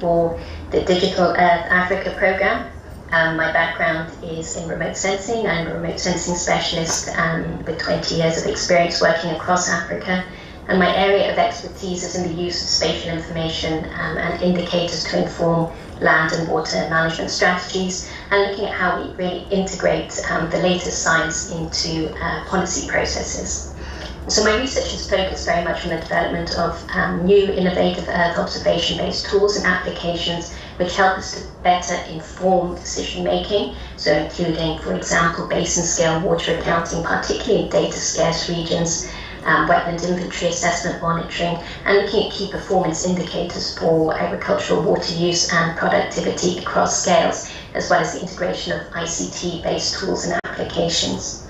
for the Digital Earth Africa program. My background is in remote sensing. I'm a remote sensing specialist with 20 years of experience working across Africa. And my area of expertise is in the use of spatial information and indicators to inform land and water management strategies, and looking at how we really integrate the latest science into policy processes. So my research is focused very much on the development of new innovative Earth observation-based tools and applications which help us to better inform decision making, so including, for example, basin-scale water accounting, particularly in data-scarce regions, wetland inventory assessment monitoring, and looking at key performance indicators for agricultural water use and productivity across scales, as well as the integration of ICT-based tools and applications.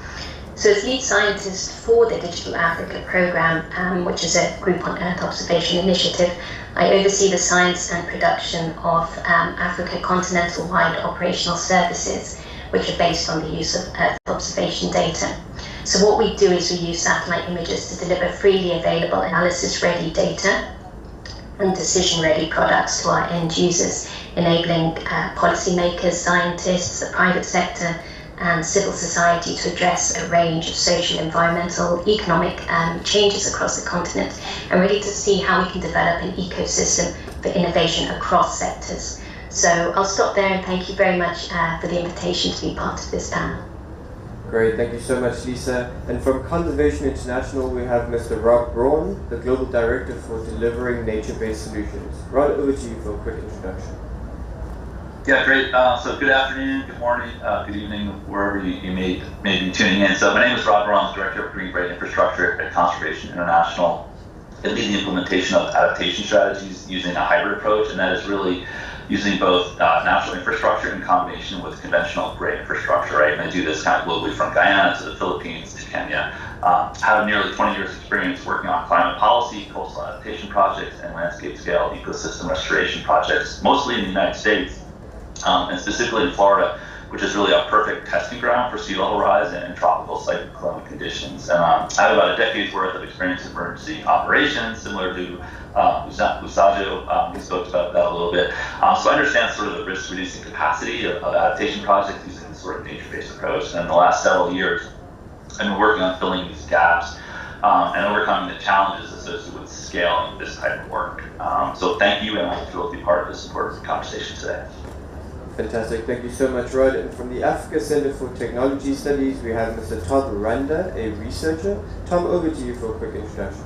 So as lead scientist for the Digital Africa program, which is a group on Earth observation initiative, I oversee the science and production of Africa continental-wide operational services, which are based on the use of Earth observation data. So what we do is we use satellite images to deliver freely available analysis-ready data and decision-ready products to our end users, enabling policymakers, scientists, the private sector, and civil society to address a range of social, environmental, economic changes across the continent, and really to see how we can develop an ecosystem for innovation across sectors. So I'll stop there and thank you very much for the invitation to be part of this panel. Great, thank you so much, Lisa. And from Conservation International, we have Mr. Rob Braun, the Global Director for Delivering Nature-Based Solutions. Rod, over to you for a quick introduction. Yeah, great. So good afternoon, good morning, good evening, wherever you may be tuning in. So my name is Rob Braun, Director of Green Brain Infrastructure at Conservation International. I lead the implementation of adaptation strategies using a hybrid approach, and that is really using both natural infrastructure in combination with conventional gray infrastructure, right? And I do this kind of globally from Guyana to the Philippines to Kenya. I have nearly 20 years experience working on climate policy, coastal adaptation projects, and landscape scale ecosystem restoration projects, mostly in the United States, and specifically in Florida, which is really a perfect testing ground for sea level rise and tropical cyclonic conditions. And I have about a decade's worth of experience in emergency operations, similar to Usajo, he spoke about that a little bit. So I understand sort of the risk reducing capacity of adaptation projects using this sort of nature-based approach. And in the last several years, I've been working on filling these gaps and overcoming the challenges associated with scaling this type of work. So thank you, and I'm thrilled to be part of this important conversation today. Fantastic, thank you so much, Rod. And from the Africa Center for Technology Studies, we have Mr. Todd Randa, a researcher. Tom, over to you for a quick introduction.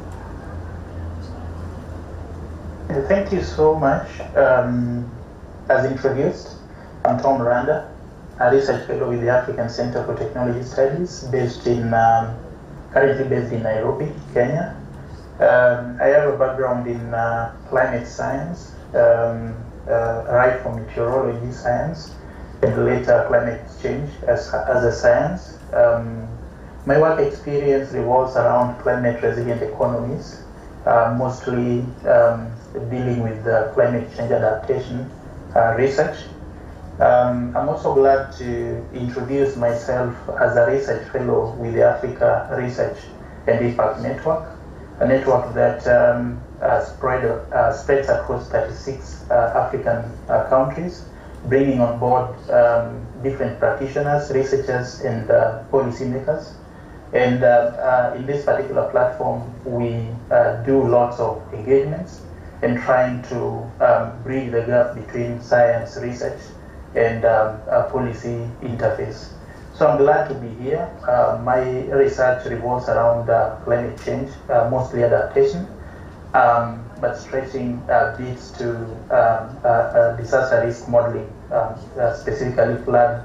Thank you so much. As introduced, I'm Tom Randa, a research fellow with the African Center for Technology Studies, currently based in Nairobi, Kenya. I have a background in climate science, right from meteorology science, and later climate change as a science. My work experience revolves around climate resilient economies, mostly dealing with climate change adaptation research. I'm also glad to introduce myself as a research fellow with the Africa Research and Impact Network, a network that spreads across 36 African countries, bringing on board different practitioners, researchers, and policymakers. And in this particular platform, we do lots of engagements and trying to bridge the gap between science research and policy interface. So I'm glad to be here. My research revolves around climate change, mostly adaptation, but stretching bits to disaster risk modeling, specifically flood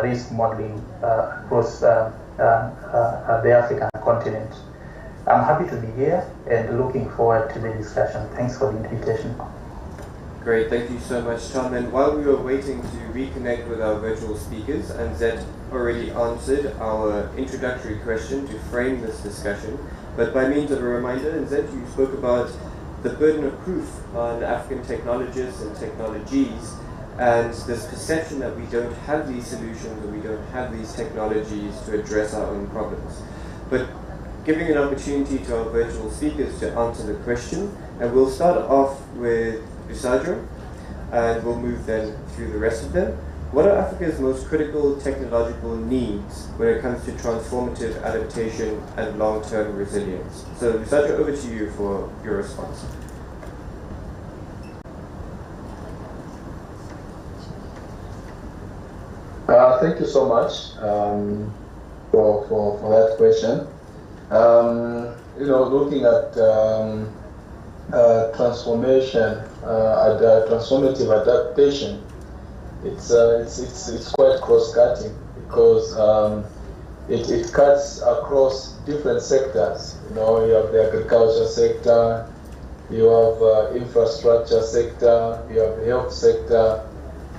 risk modeling across the African continent. I'm happy to be here and looking forward to the discussion. Thanks for the invitation. Great, thank you so much, Tom. And while we were waiting to reconnect with our virtual speakers, and Zed already answered our introductory question to frame this discussion. But by means of a reminder, and Zed, you spoke about the burden of proof on African technologists and technologies, and this perception that we don't have these solutions or we don't have these technologies to address our own problems. But giving an opportunity to our virtual speakers to answer the question, and we'll start off with Usajo. and we'll move then through the rest of them. What are Africa's most critical technological needs when it comes to transformative adaptation and long-term resilience? So, Lusajo, over to you for your response. Thank you so much for that question. Looking at transformative adaptation, it's quite cross-cutting because it cuts across different sectors. You have the agriculture sector, you have infrastructure sector, you have the health sector.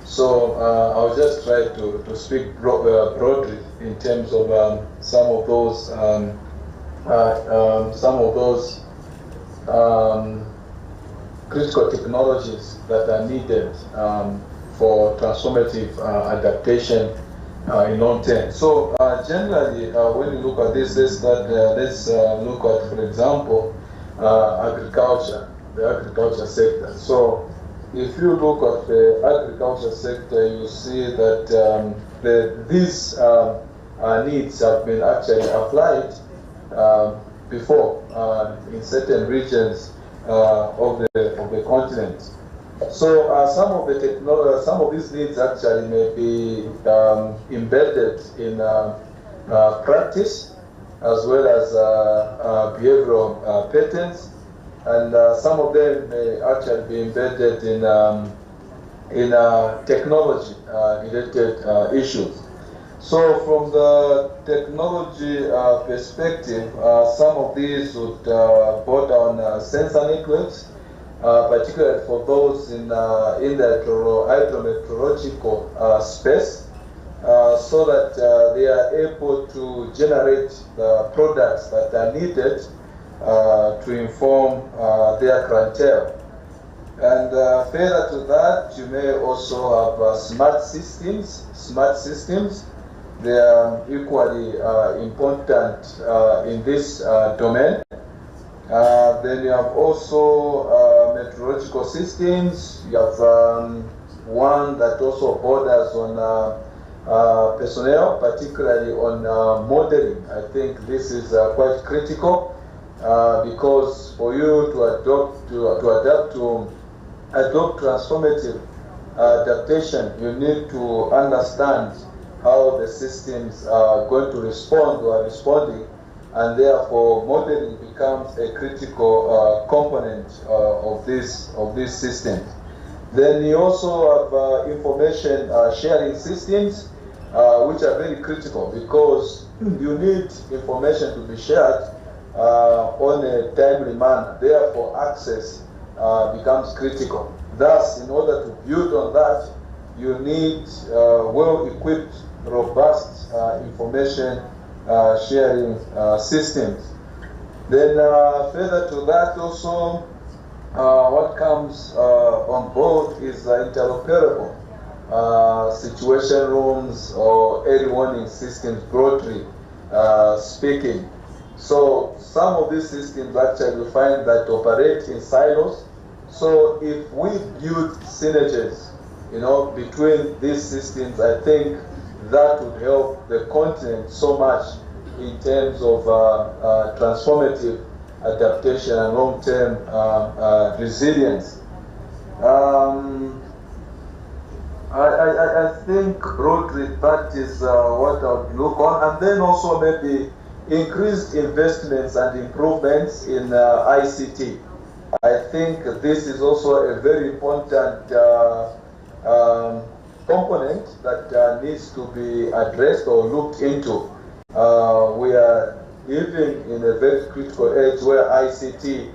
So I'll just try to speak broadly in terms of some of those critical technologies that are needed for transformative adaptation in long term. So generally, when you look at this, let's look at, for example, agriculture, the agriculture sector. So if you look at the agriculture sector, you see that these needs have been actually applied before in certain regions of the continent. So some of these needs actually may be embedded in practice as well as behavioral patterns. And some of them may actually be embedded in technology-related issues. So from the technology perspective, some of these would border on sensor networks, particularly for those in the hydrometeorological space, so that they are able to generate the products that are needed to inform their clientele. And further to that, you may also have smart systems. Smart systems, they are equally important in this domain. Then you have also meteorological systems. You have one that also borders on personnel, particularly on modeling. I think this is quite critical. Because for you to adopt transformative adaptation, you need to understand how the systems are going to respond or are responding, and therefore modeling becomes a critical component of these systems. Then you also have information sharing systems, which are very critical because you need information to be shared on a timely manner. Therefore, access becomes critical. Thus, in order to build on that, you need well-equipped, robust information sharing systems. Then, further to that, also, what comes on board is interoperable situation rooms or early warning systems, broadly speaking. So some of these systems actually we find that operate in silos. So if we build synergies, between these systems, I think that would help the continent so much in terms of transformative adaptation and long-term resilience. I think broadly that is what I would look on, and then also maybe increased investments and improvements in ICT. I think this is also a very important component that needs to be addressed or looked into. We are living in a very critical age where ICT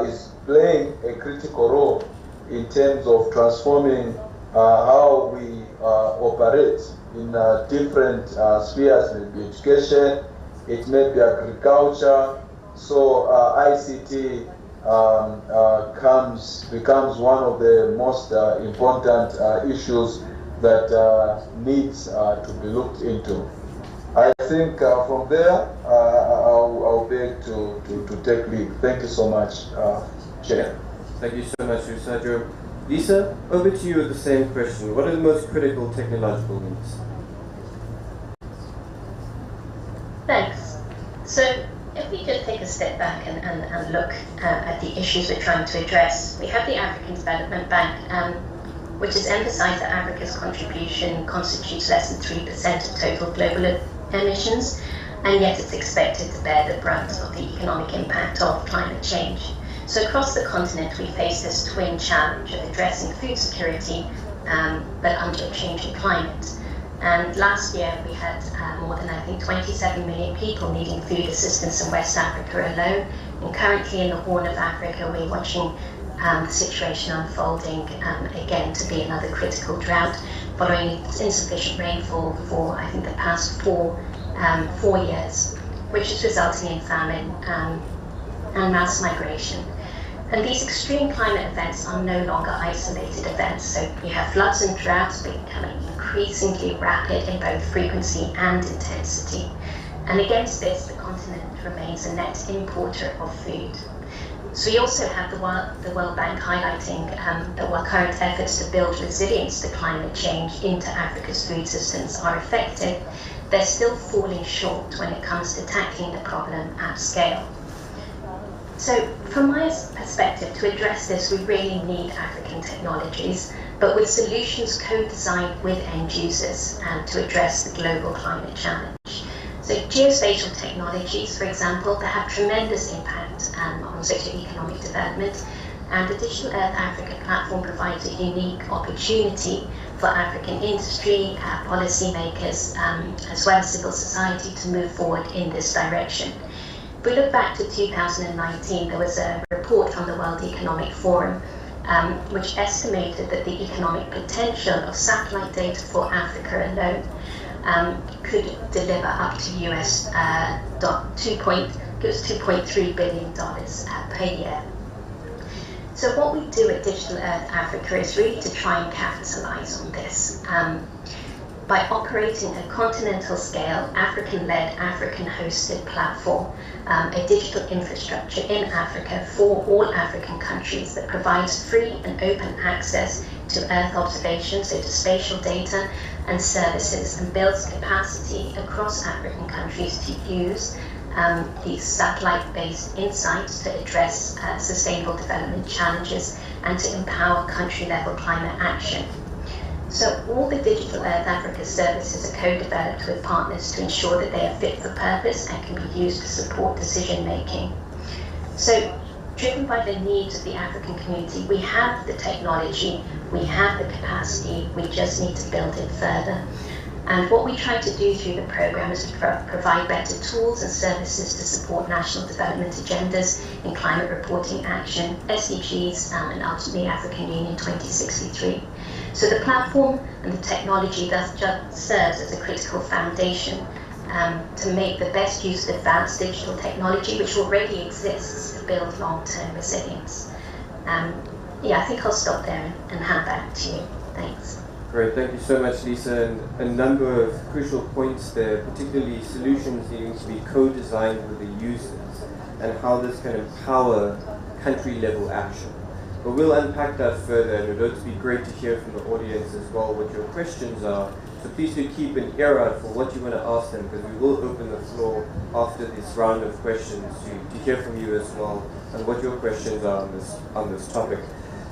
is playing a critical role in terms of transforming how we operate in different spheres, maybe education, it may be agriculture. So ICT becomes one of the most important issues that needs to be looked into. I think from there, I'll beg to take lead. Thank you so much, Chair. Thank you so much, Lusajo. Lisa, over to you with the same question. What are the most critical technological needs? Thanks. So if we just take a step back and look at the issues we're trying to address, we have the African Development Bank, which has emphasized that Africa's contribution constitutes less than 3% of total global emissions, and yet it's expected to bear the brunt of the economic impact of climate change. So across the continent, we face this twin challenge of addressing food security, but under a changing climate. And last year, we had more than, I think, 27 million people needing food assistance in West Africa alone. And currently in the Horn of Africa, we're watching the situation unfolding again to be another critical drought, following insufficient rainfall for, I think, the past 4 years, which is resulting in famine and mass migration. And these extreme climate events are no longer isolated events. So you have floods and droughts becoming increasingly rapid in both frequency and intensity. And against this, the continent remains a net importer of food. So we also have the World Bank highlighting that while current efforts to build resilience to climate change into Africa's food systems are effective, they're still falling short when it comes to tackling the problem at scale. So from my perspective, to address this, we really need African technologies, but with solutions co-designed with end users to address the global climate challenge. So geospatial technologies, for example, that have tremendous impact on socio-economic development, and the Digital Earth Africa platform provides a unique opportunity for African industry, policymakers, as well as civil society to move forward in this direction. If we look back to 2019, there was a report from the World Economic Forum which estimated that the economic potential of satellite data for Africa alone could deliver up to US $2.3 billion per year. So what we do at Digital Earth Africa is really to try and capitalize on this. By operating a continental scale, African-led, African-hosted platform, a digital infrastructure in Africa for all African countries that provides free and open access to Earth observation, so to spatial data and services, and builds capacity across African countries to use these satellite-based insights to address sustainable development challenges and to empower country-level climate action. So all the Digital Earth Africa services are co-developed with partners to ensure that they are fit for purpose and can be used to support decision making. So driven by the needs of the African community, we have the technology, we have the capacity, we just need to build it further. And what we try to do through the program is to provide better tools and services to support national development agendas in climate reporting action, SDGs, and ultimately African Union 2063. So the platform and the technology thus just serves as a critical foundation to make the best use of advanced digital technology, which already exists, to build long-term resilience. I think I'll stop there and hand back to you. Thanks. Great, thank you so much, Lisa. And a number of crucial points there, particularly solutions needing to be co-designed with the users and how this can empower country-level action. But we'll unpack that further, and it would be great to hear from the audience as well what your questions are. So please do keep an ear out for what you want to ask them, because we will open the floor after this round of questions to hear from you as well and what your questions are on this topic.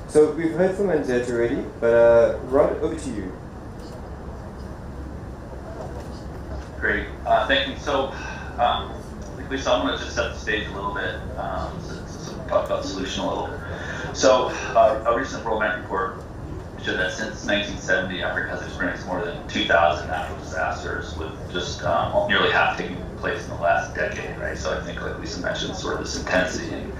So we've heard from Anzette already, but Rod, over to you. Great, thank you. So, Lisa, I'm going to just set the stage a little bit, talk about the solution a little bit. So, a recent World Bank report showed that since 1970, Africa has experienced more than 2,000 natural disasters, with just nearly half taking place in the last decade, right? So I think, like Lisa mentioned, sort of this intensity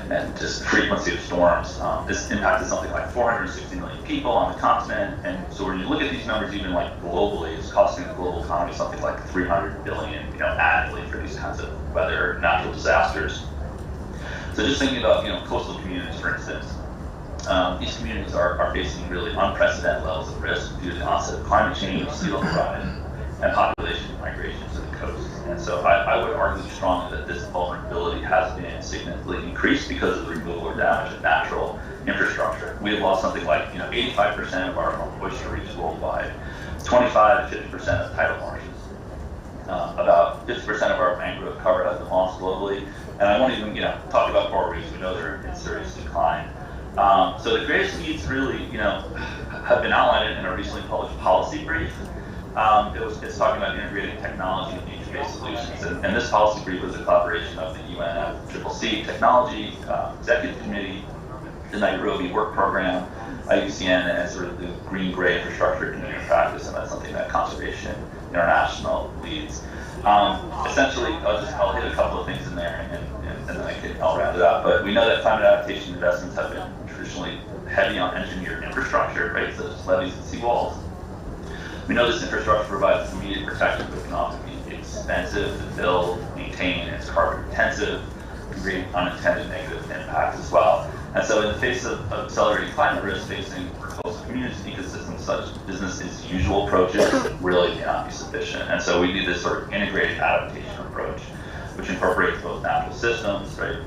and just frequency of storms. This impacted something like 460 million people on the continent, and so when you look at these numbers, even like globally, it's costing the global economy something like 300 billion, annually for these kinds of weather natural disasters. So just thinking about, coastal communities, for instance, these communities are facing really unprecedented levels of risk due to the onset of climate change, sea level rise, and population migration to the coast. And so I would argue strongly that this vulnerability has been significantly increased because of the removal or damage of natural infrastructure. We have lost something like 85% of our oyster reefs worldwide, 25 to 50% of tidal marshes. About 50% of our mangrove cover has been lost globally, and I won't even talk about coral reefs. We know they're in serious decline. So the greatest needs really have been outlined in a recently published policy brief. It's talking about integrating technology and nature-based solutions, and this policy brief was a collaboration of the UNFCCC Technology Executive Committee, the Nairobi Work Program, IUCN, and sort of the green-gray infrastructure community practice, and that's something that Conservation International leads. Essentially, I'll hit a couple of things in there, and then I'll round it up. But we know that climate adaptation investments have been traditionally heavy on engineered infrastructure, right, such as levees and seawalls. We know this infrastructure provides immediate protection, but can often be expensive to build, maintain, and it's carbon intensive, and create unintended negative impacts as well. And so in the face of accelerating climate risk facing coastal communities and ecosystems, such business as usual approaches really cannot be sufficient. And so we need this sort of integrated adaptation approach, which incorporates both natural systems, right,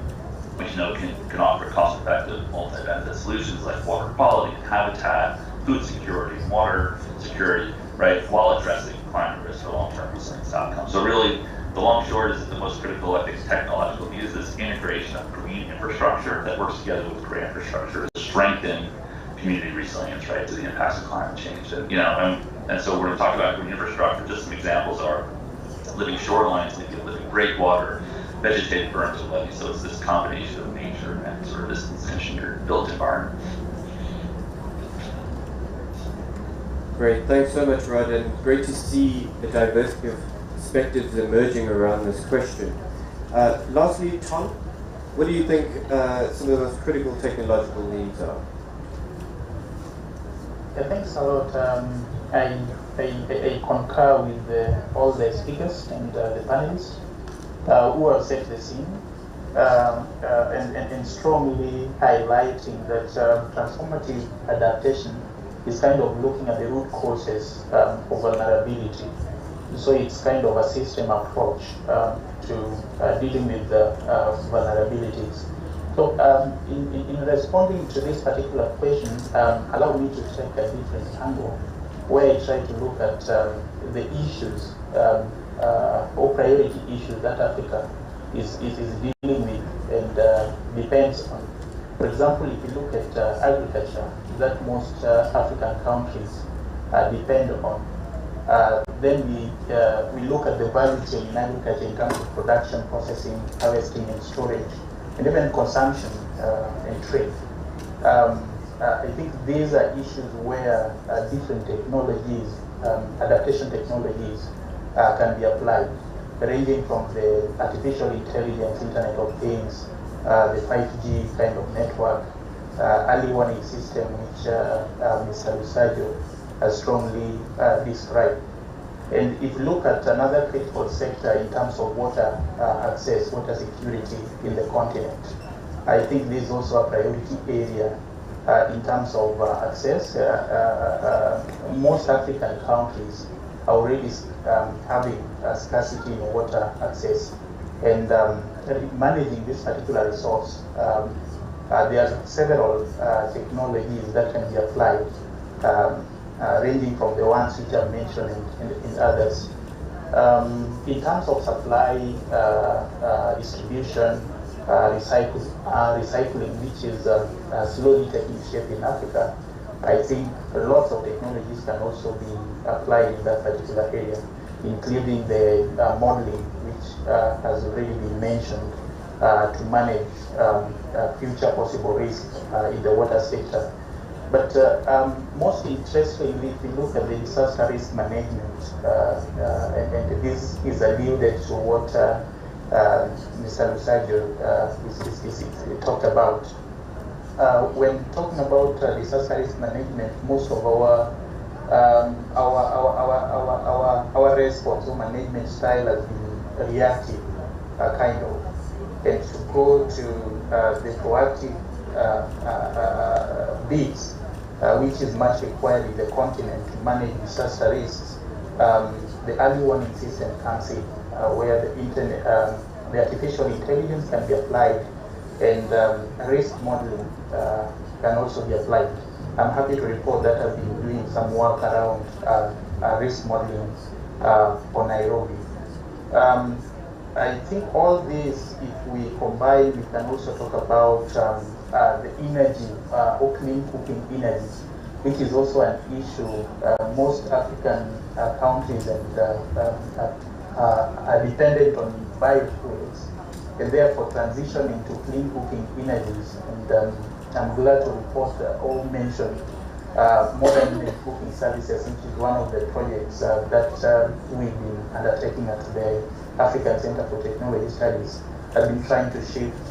which can offer cost-effective, multi-benefit solutions like water quality and habitat, food security, and water security, right, while addressing climate risk for long-term resilience outcomes. So really, the long short is that the most critical, I think, technological need is this integration of green infrastructure that works together with gray infrastructure to strengthen community resilience, right, to the impacts of climate change. And so we're going to talk about green infrastructure. Just some examples are living shorelines, living breakwater, vegetated berms and levees. So it's this combination of nature and sort of this engineered built environment. Great, thanks so much, Rod, and great to see the diversity of perspectives emerging around this question. Lastly, Tom, what do you think some of the most critical technological needs are? Yeah, thanks a lot. I concur with all the speakers and the panelists who have set the scene and strongly highlighting that transformative adaptation is kind of looking at the root causes of vulnerability. So it's kind of a system approach to dealing with the vulnerabilities. So in responding to this particular question, allow me to take a different angle where I try to look at the issues or priority issues that Africa is dealing with and depends on. For example, if you look at agriculture that most African countries depend on, then we look at the value chain in agriculture in terms of production, processing, harvesting, and storage, and even consumption and trade. I think these are issues where different technologies, adaptation technologies, can be applied, ranging from the artificial intelligence, Internet of Things, the 5G kind of network, early warning system, which Mr. Lusajo has strongly described. And if you look at another critical sector in terms of water access, water security in the continent, I think this is also a priority area in terms of access. Most African countries are already having a scarcity in water access, and managing this particular resource. There are several technologies that can be applied, ranging from the ones which I've mentioned and others. In terms of supply, distribution, recycling, which is slowly taking shape in Africa, I think lots of technologies can also be applied in that particular area, including the modeling, which has already been mentioned, to manage future possible risks in the water sector. But most interestingly, if you look at the disaster risk management, and this is alluded to what Mr. Lusajo talked about. When talking about disaster risk management, most of our response or management style has been reactive, kind of, and to go to the proactive bits, which is much required in the continent to manage disaster risks. The early warning system comes in, where the artificial intelligence can be applied, and risk modeling can also be applied. I'm happy to report that I've been doing some work around risk modeling for Nairobi. I think all this, if we combine, we can also talk about the energy or clean cooking energy, which is also an issue. Most African countries are dependent on biofuels, and therefore transitioning to clean cooking energies. And I'm glad to report all mentioned modern cooking services, which is one of the projects that we've been undertaking at the African Center for Technology Studies. I've been trying to shift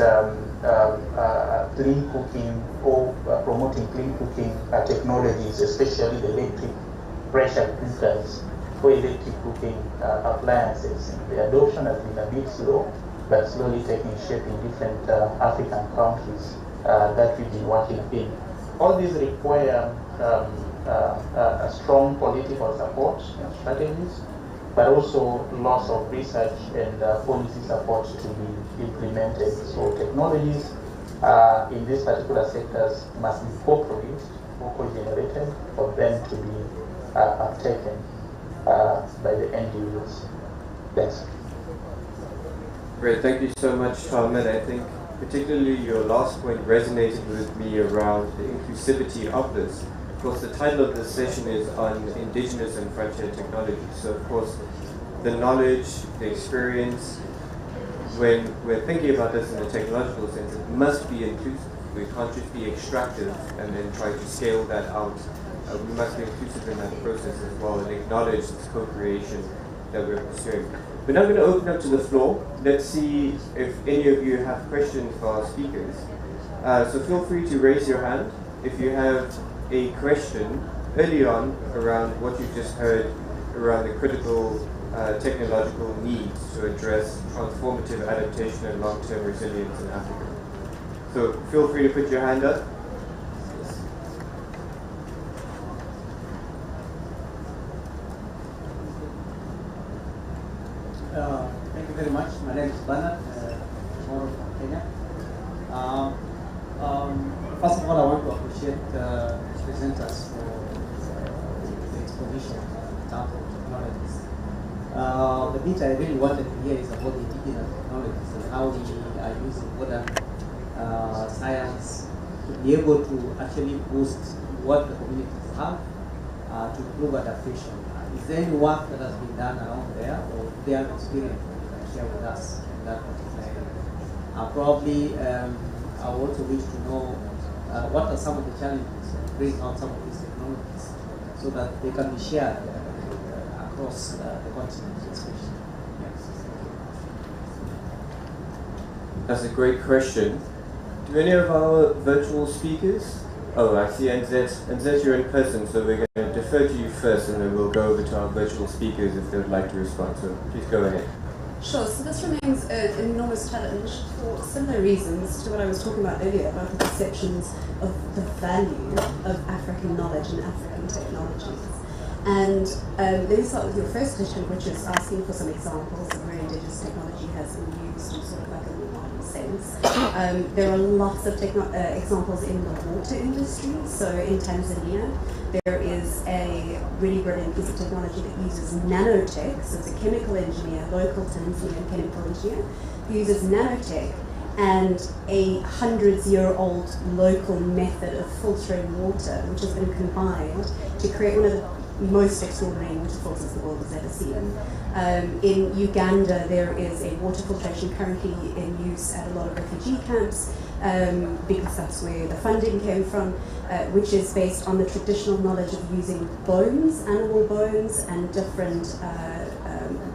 clean cooking or promoting clean cooking technologies, especially the electric pressure cookers for electric cooking appliances. The adoption has been a bit slow, but slowly taking shape in different African countries that we've been working in. All these require a strong political support and strategies, but also lots of research and policy support to be implemented. So technologies in these particular sectors must be co-produced or co-generated for them to be uptaken by the end users. Thanks. Great, thank you so much, Tom. And I think particularly your last point resonated with me around the inclusivity of this. Of course, the title of this session is on indigenous and frontier technology. So, of course, the knowledge, the experience, when we're thinking about this in a technological sense, it must be inclusive. We can't just be extractive and then try to scale that out. We must be inclusive in that process as well and acknowledge this co-creation that we're pursuing. We're now going to open up to the floor. Let's see if any of you have questions for our speakers. So feel free to raise your hand if you have a question early on around what you've just heard around the critical technological needs to address transformative adaptation and long-term resilience in Africa. So feel free to put your hand up. Thank you very much. My name is Bernard, from Kenya. First of all, I want to appreciate the presenters for the exposition in terms of technologies. The bit I really wanted to hear is about the indigenous technologies and how we are using modern science to be able to actually boost what the communities have to improve adaptation. Is there any work that has been done around there, or their experience that you can share with us in that particular area? Probably, I also wish to know what are some of the challenges of bringing out some of these technologies so that they can be shared across the continent, especially. Yes. That's a great question. Do any of our virtual speakers? Oh, I see NZ, you're in person, so we're going to defer to you first and then we'll go over to our virtual speakers if they would like to respond. So please go ahead. Sure, so this remains an enormous challenge for similar reasons to what I was talking about earlier about the perceptions of the value of African knowledge and African technologies. And let me start with your first question, which is asking for some examples of where indigenous technology has been used in sort of like a modern sense. There are lots of examples in the water industry. So in Tanzania, there is a really brilliant piece of technology that uses nanotech. So it's a chemical engineer, local Tanzanian chemical engineer, who uses nanotech and a 100-year-old local method of filtering water, which has been combined to create one of the most extraordinary water filters the world has ever seen. In Uganda, there is a water filtration currently in use at a lot of refugee camps, because that's where the funding came from, which is based on the traditional knowledge of using bones, animal bones, and different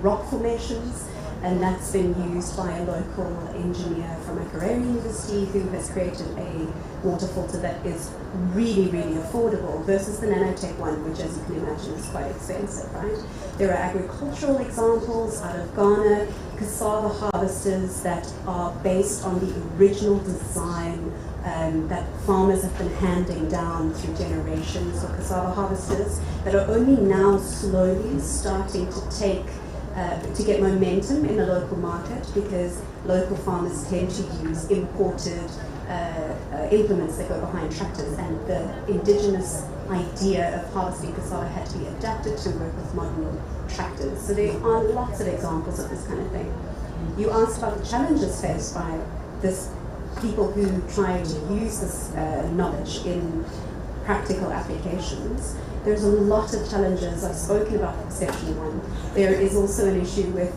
rock formations. And that's been used by a local engineer from Makerere University who has created a water filter that is really, really affordable versus the nanotech one, which, as you can imagine, is quite expensive, right? There are agricultural examples out of Ghana, cassava harvesters that are based on the original design that farmers have been handing down through generations of cassava harvesters that are only now slowly starting to get momentum in the local market, because local farmers tend to use imported implements that go behind tractors, and the indigenous idea of harvesting cassava had to be adapted to work with modern tractors. So there are lots of examples of this kind of thing. You asked about the challenges faced by this people who try to use this knowledge in practical applications. There's a lot of challenges. I've spoken about the perception one. There is also an issue with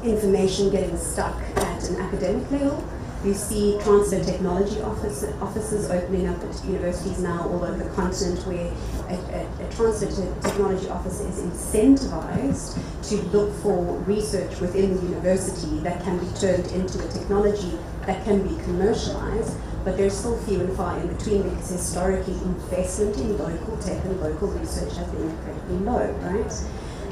information getting stuck at an academic level. You see transfer technology offices opening up at universities now all over the continent, where a transfer technology officer is incentivized to look for research within the university that can be turned into a technology that can be commercialized, but there's still few and far in between, because historically investment in local tech and local research has been incredibly low, right?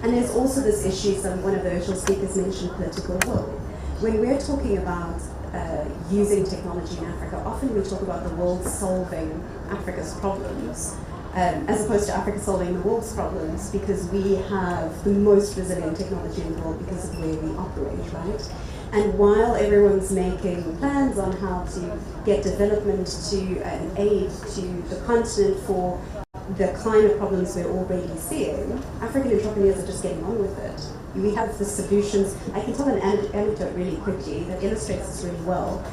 And there's also this issue, so one of the virtual speakers mentioned political will. When we're talking about using technology in Africa, often we talk about the world solving Africa's problems, as opposed to Africa solving the world's problems, because we have the most resilient technology in the world because of the way we operate, right? And while everyone's making plans on how to get development to and aid to the continent for the climate problems we're already seeing, African entrepreneurs are just getting on with it. We have the solutions. I can tell an anecdote really quickly that illustrates this really well.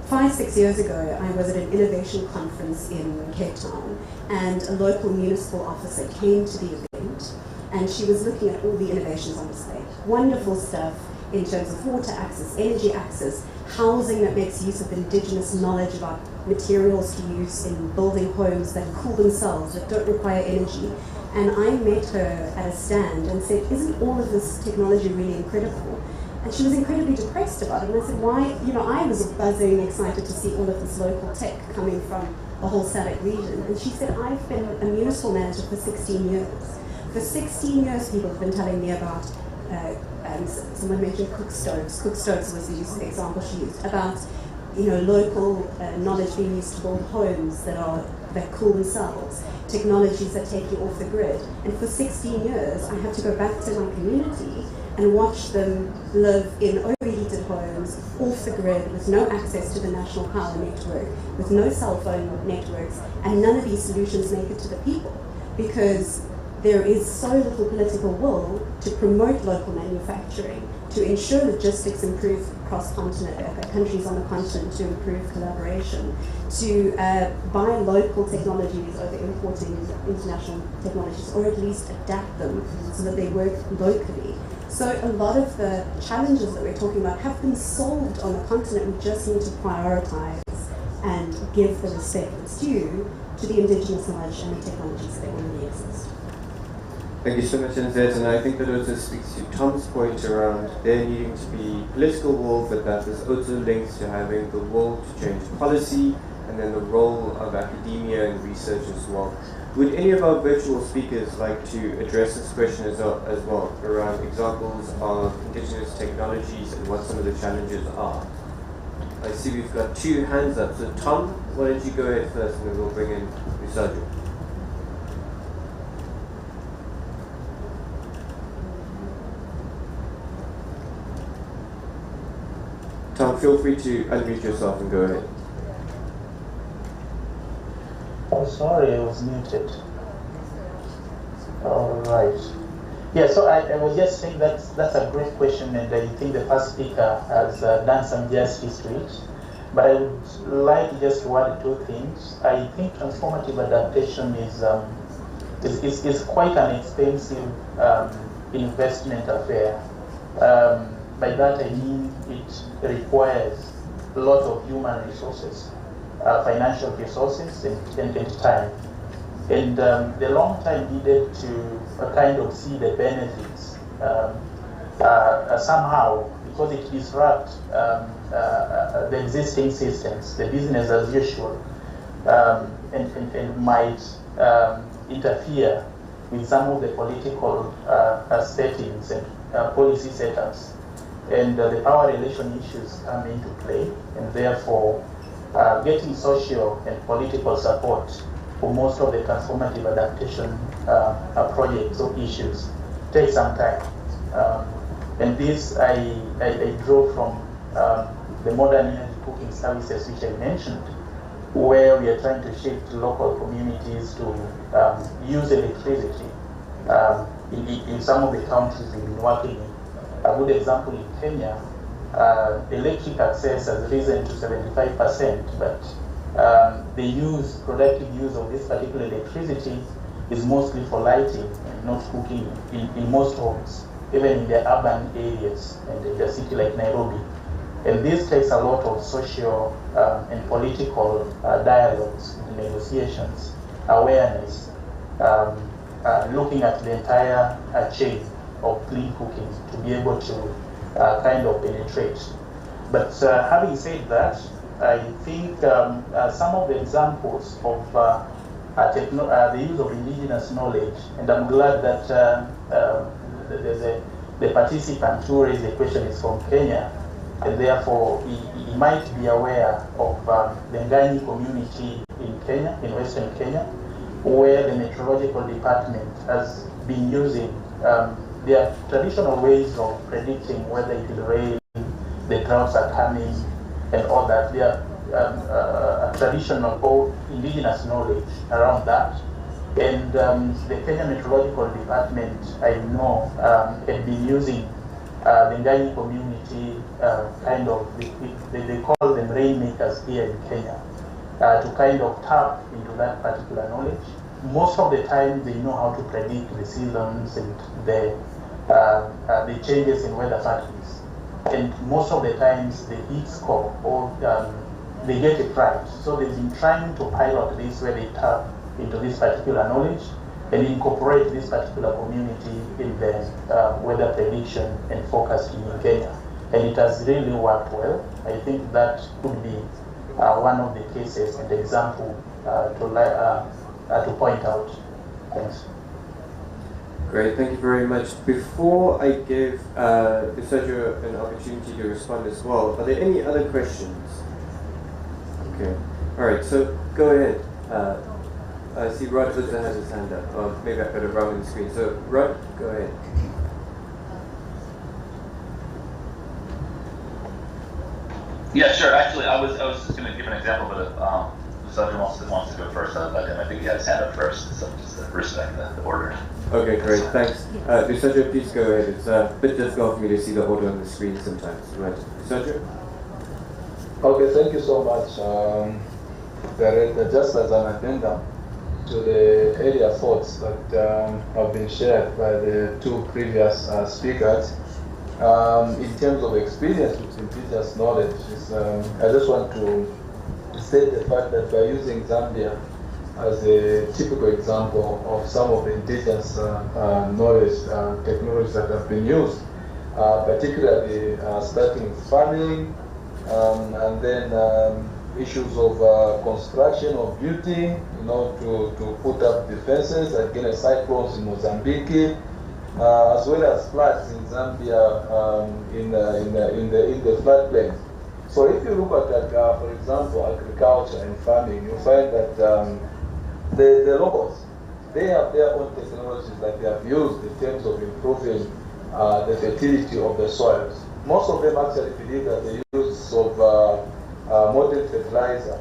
5-6 years ago, I was at an innovation conference in Cape Town, and a local municipal officer came to the event, and she was looking at all the innovations on display. Wonderful stuff in terms of water access, energy access, housing that makes use of indigenous knowledge about materials to use in building homes that cool themselves, that don't require energy. And I met her at a stand and said, isn't all of this technology really incredible? And she was incredibly depressed about it. And I said, why? You know, I was buzzing, excited to see all of this local tech coming from the whole SADC region. And she said, I've been a municipal manager for 16 years. For 16 years, people have been telling me about, someone mentioned cook stoves. Cook stoves was the example she used, about local knowledge being used to build homes that cool themselves, technologies that take you off the grid. And for 16 years, I have to go back to my community and watch them live in overheated homes, off the grid, with no access to the national power network, with no cell phone networks, and none of these solutions make it to the people, because there is so little political will to promote local manufacturing, to ensure logistics improve across countries on the continent, to improve collaboration, to buy local technologies over importing international technologies, or at least adapt them so that they work locally. So a lot of the challenges that we're talking about have been solved on the continent. We just need to prioritize and give the respect that's due to the indigenous knowledge and the technologies that already exist. Thank you so much, Nzet, and I think that also speaks to Tom's point around there needing to be political will, but that is also linked to having the will to change policy, and then the role of academia and research as well. Would any of our virtual speakers like to address this question as well around examples of indigenous technologies and what some of the challenges are? I see we've got 2 hands up. So Tom, why don't you go ahead first, and then we'll bring in Usaju. Tom, feel free to unmute yourself and go ahead. Oh, sorry, I was muted. All right. Yeah, so I was just saying that's a great question, and I think the first speaker has done some justice to it. But I would like just to add 2 things. I think transformative adaptation is quite an expensive investment affair. By that I mean it requires a lot of human resources, financial resources, and time. And the long time needed to kind of see the benefits somehow, because it disrupts the existing systems, the business as usual, and might interfere with some of the political settings and policy setups. And the power relation issues come into play, and therefore getting social and political support for most of the transformative adaptation projects or issues takes some time. And this I draw from the modern energy cooking services which I mentioned, where we are trying to shift local communities to use electricity. In some of the counties we've been working in. A good example in Kenya, electric access has risen to 75%, but the productive use of this particular electricity is mostly for lighting and not cooking in most homes, even in the urban areas and in the city like Nairobi. And this takes a lot of social and political dialogues, negotiations, awareness, looking at the entire chain of clean cooking to be able to kind of penetrate. But having said that, I think some of the examples of the use of indigenous knowledge, and I'm glad that the participant who raised the question is from Kenya, and therefore he might be aware of the Ngani community in Kenya, in Western Kenya, where the meteorological department has been using their traditional ways of predicting whether it will rain, the droughts are coming, and all that. They are traditional or indigenous knowledge around that. And the Kenya Meteorological Department, I know, had been using the Ngani community kind of, they call them rainmakers here in Kenya, to kind of tap into that particular knowledge. Most of the time they know how to predict the seasons and the changes in weather patterns. And most of the times they hit score or they get it right. So they've been trying to pilot this where they tap into this particular knowledge and incorporate this particular community in the weather prediction and forecasting in Kenya. And it has really worked well. I think that could be one of the cases and example to point out. Thanks. Great, thank you very much. Before I give Sergio an opportunity to respond as well, are there any other questions? Okay, all right, so go ahead. I see Rod Hudson has his hand up. Or maybe I've got it wrong on the screen. So Rod, go ahead. Yeah, sure. Actually, I was just going to give an example, but if Sergio wants to go first, I'll let him. I think he had his hand up first, so just respect the order. Okay, great, thanks. Sergio, please go ahead. It's a bit difficult for me to see the order on the screen sometimes. Right, Sergio? Okay, thank you so much. Just as an addendum to the earlier thoughts that have been shared by the two previous speakers, in terms of experience with indigenous knowledge, I just want to state the fact that by using Zambia as a typical example of some of the indigenous knowledge technologies that have been used, particularly starting with farming, and then issues of construction of building, to put up defenses against cyclones in Mozambique, as well as floods in Zambia in the floodplains. So if you look at, for example, agriculture and farming, you find that the locals, they have their own technologies that they have used in terms of improving the fertility of the soils. Most of them actually believe that the use of modern fertilizer,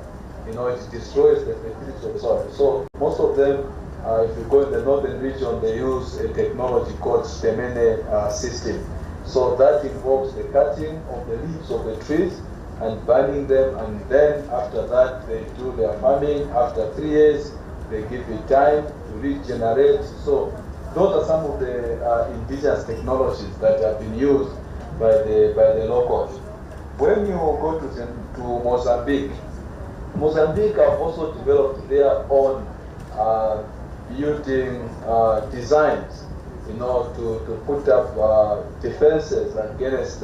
it destroys the fertility of the soil. So most of them, if you go in the northern region, they use a technology called Stemene system. So that involves the cutting of the leaves of the trees and burning them, and then after that they do their farming. After 3 years, they give it time to regenerate. So those are some of the indigenous technologies that have been used by the locals. When you go to Mozambique, Mozambique have also developed their own building designs, to put up defenses against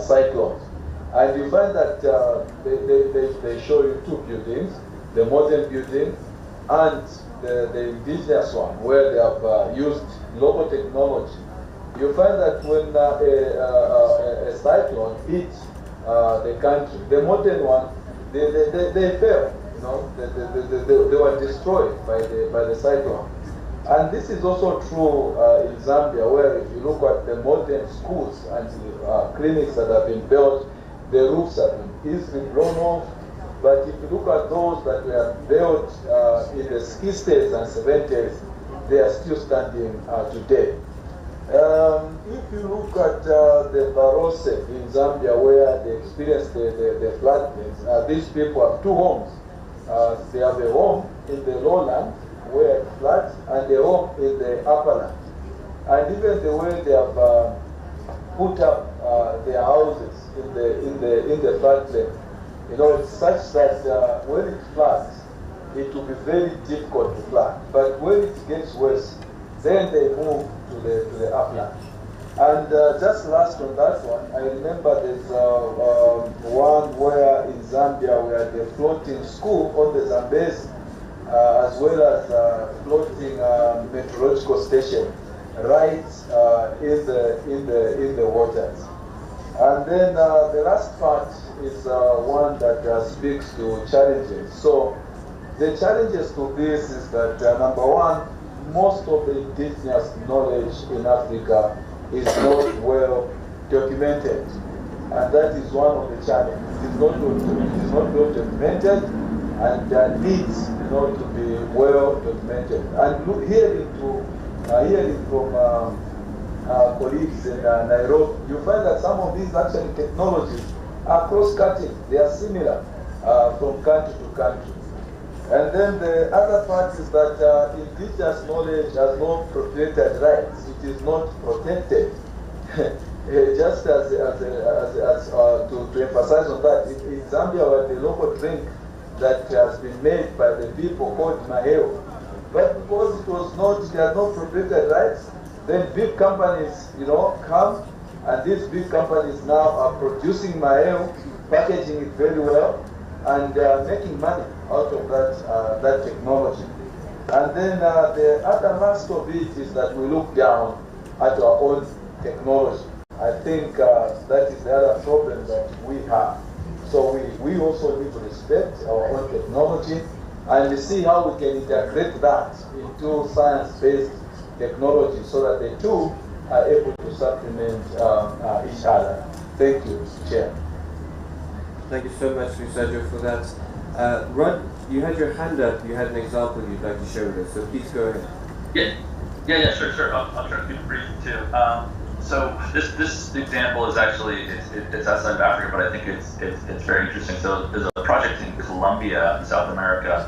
cyclones. And you find that they show you two buildings, the modern building and the indigenous one, where they have used local technology. You find that when a cyclone hits the country, the modern one, they fell. They were destroyed by the cyclone. And this is also true in Zambia, where if you look at the modern schools and clinics that have been built the roofs have been easily blown off. But if you look at those that were built in the 60s and 70s, they are still standing today. If you look at the Barose in Zambia, where they experienced the floodplains, these people have two homes. They have a home in the lowland where it floods, and a home in the upperland. And even the way they have put up their houses in the floodplain, you know, it's such that when it floods, it will be very difficult to flood. But when it gets worse, then they move to the upland. And just last on that one, I remember there's one where in Zambia where the floating school on the Zambezi, as well as floating meteorological station, right in the waters. And then the last part is one that speaks to challenges. So the challenges to this is that number one, most of the indigenous knowledge in Africa is not well documented, and that is one of the challenges. It is not well documented, and needs to be well documented. And hearing from colleagues in Nairobi, you find that some of these actually technologies are cross-cutting. They are similar from country to country. And then the other part is that indigenous knowledge has no proprietary rights. It is not protected. Just to emphasize on that, in Zambia, we have a local drink that has been made by the people called maheo. But because it had no proprietary rights, then big companies, come, and these big companies now are producing maheo, packaging it very well, and making money out of that technology. And then the other last of it is that we look down at our own technology. I think that is the other problem that we have. So we also need to respect our own technology and see how we can integrate that into science-based technology so that the two are able to supplement each other. Thank you, Chair. Thank you so much, Lusajo, for that. Rod, you had your hand up. You had an example you'd like to share with us, so please go ahead. Yeah, sure. I'll try to keep it brief too. So this example is actually it's outside of Africa, but I think it's very interesting. So there's a project in Colombia, in South America,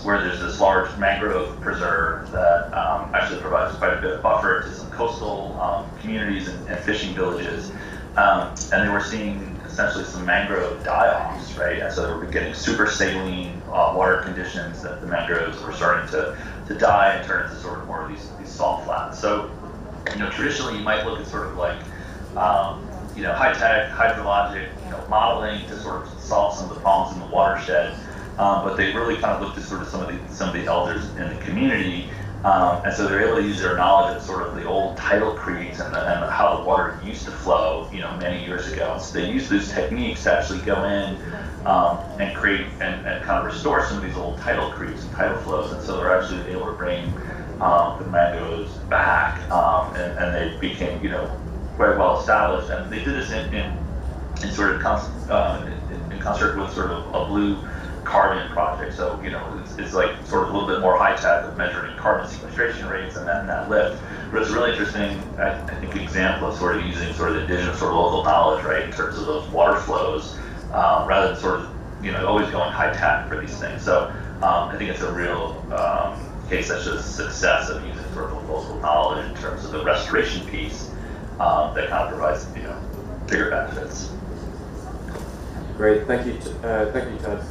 where there's this large mangrove preserve that actually provides quite a bit of buffer to some coastal communities and fishing villages, and they were seeing essentially some mangrove die-offs, right? And so they were getting super saline water conditions that the mangroves were starting to die and turn into sort of more of these salt flats. So, traditionally you might look at sort of like, high-tech hydrologic, modeling to sort of solve some of the problems in the watershed. But they really kind of looked at sort of some of the elders in the community, and so they're able to use their knowledge of sort of the old tidal creeks and how the water used to flow, many years ago. So they use those techniques to actually go in and create and kind of restore some of these old tidal creeks and tidal flows. And so they're actually able to bring the mangroves back, and they became, quite well established. And they did this in sort of in concert with sort of a blue carbon project. So, it's like sort of a little bit more high tech of measuring carbon sequestration rates and that lift. But it's a really interesting, I think, example of sort of using sort of the indigenous sort of local knowledge, right, in terms of those water flows, rather than sort of, always going high tech for these things. So I think it's a real case that shows success of using sort of the local knowledge in terms of the restoration piece that kind of provides, bigger benefits. Great, thank you, Todd.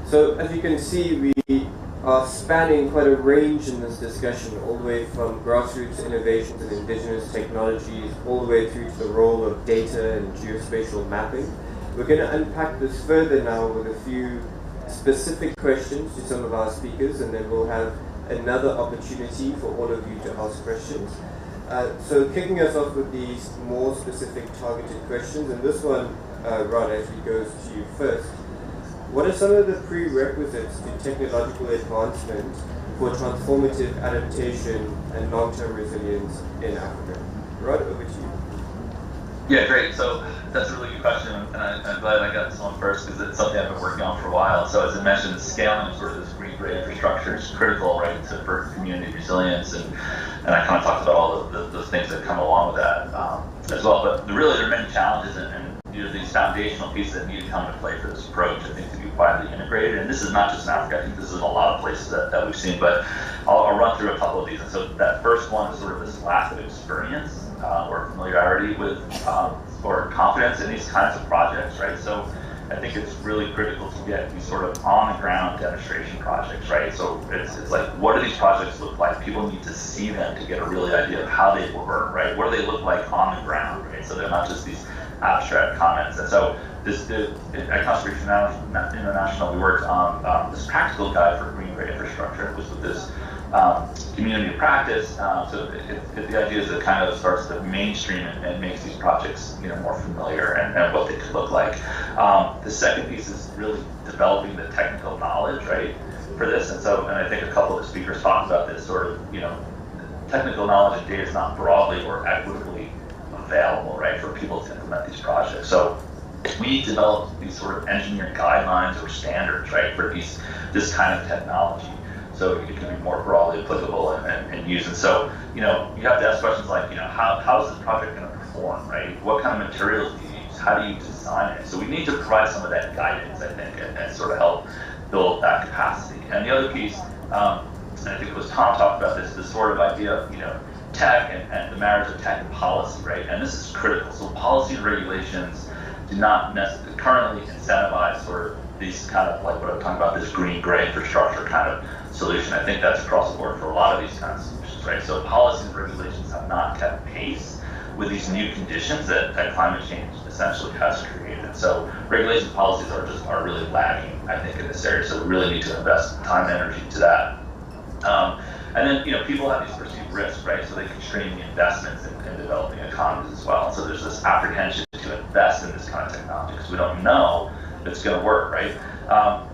So as you can see, we are spanning quite a range in this discussion, all the way from grassroots innovations and indigenous technologies, all the way through to the role of data and geospatial mapping. We're going to unpack this further now with a few specific questions to some of our speakers, and then we'll have another opportunity for all of you to ask questions. So kicking us off with these more specific targeted questions, and this one, Rod, actually goes to you first. What are some of the prerequisites to technological advancement for transformative adaptation and long-term resilience in Africa? Rod, over to you. Yeah, great. So that's a really good question, and I'm glad I got this one first because it's something I've been working on for a while. So as I mentioned, scaling sort of this green-gray infrastructure is critical, right, for community resilience, and I kind of talked about all the things that come along with that as well. But really, there are many challenges and these foundational pieces that need to come into play for this approach, I think, to be widely integrated. And this is not just in Africa. I think this is in a lot of places that we've seen. But I'll run through a couple of these. And so that first one is sort of this lack of experience or familiarity with or confidence in these kinds of projects, right? So I think it's really critical to get these sort of on-the-ground demonstration projects, right? So it's like, what do these projects look like? People need to see them to get a really idea of how they work, right? What do they look like on the ground, right? So they're not just these abstract comments. And so at Conservation International, we worked on this practical guide for green-gray infrastructure. It was with this community of practice. So the idea is it kind of starts to mainstream and makes these projects more familiar and what they could look like. The second piece is really developing the technical knowledge, right, for this. And I think a couple of the speakers talked about this sort of, technical knowledge and data is not broadly or equitably available, right, for people to implement these projects. So we developed these sort of engineering guidelines or standards, right, for this kind of technology, so it can be more broadly applicable and used. And so, you have to ask questions like, how is this project going to perform, right? What kind of materials do you use? How do you design it? So we need to provide some of that guidance, I think, and sort of help build that capacity. And the other piece, and I think it was Tom talked about this sort of idea of, tech and the marriage of tech and policy, right? And this is critical. So policy and regulations do not necessarily currently incentivize sort of these kind of like what I'm talking about, this green-gray infrastructure kind of solution. I think that's across the board for a lot of these kinds of solutions, right? So policies and regulations have not kept pace with these new conditions that climate change essentially has created. So regulation policies are really lagging, I think, in this area. So we really need to invest time and energy to that. And then, people have these perceived risks, right? So they constrain the investments in developing economies as well. So there's this apprehension to invest in this kind of technology because we don't know if it's going to work, right?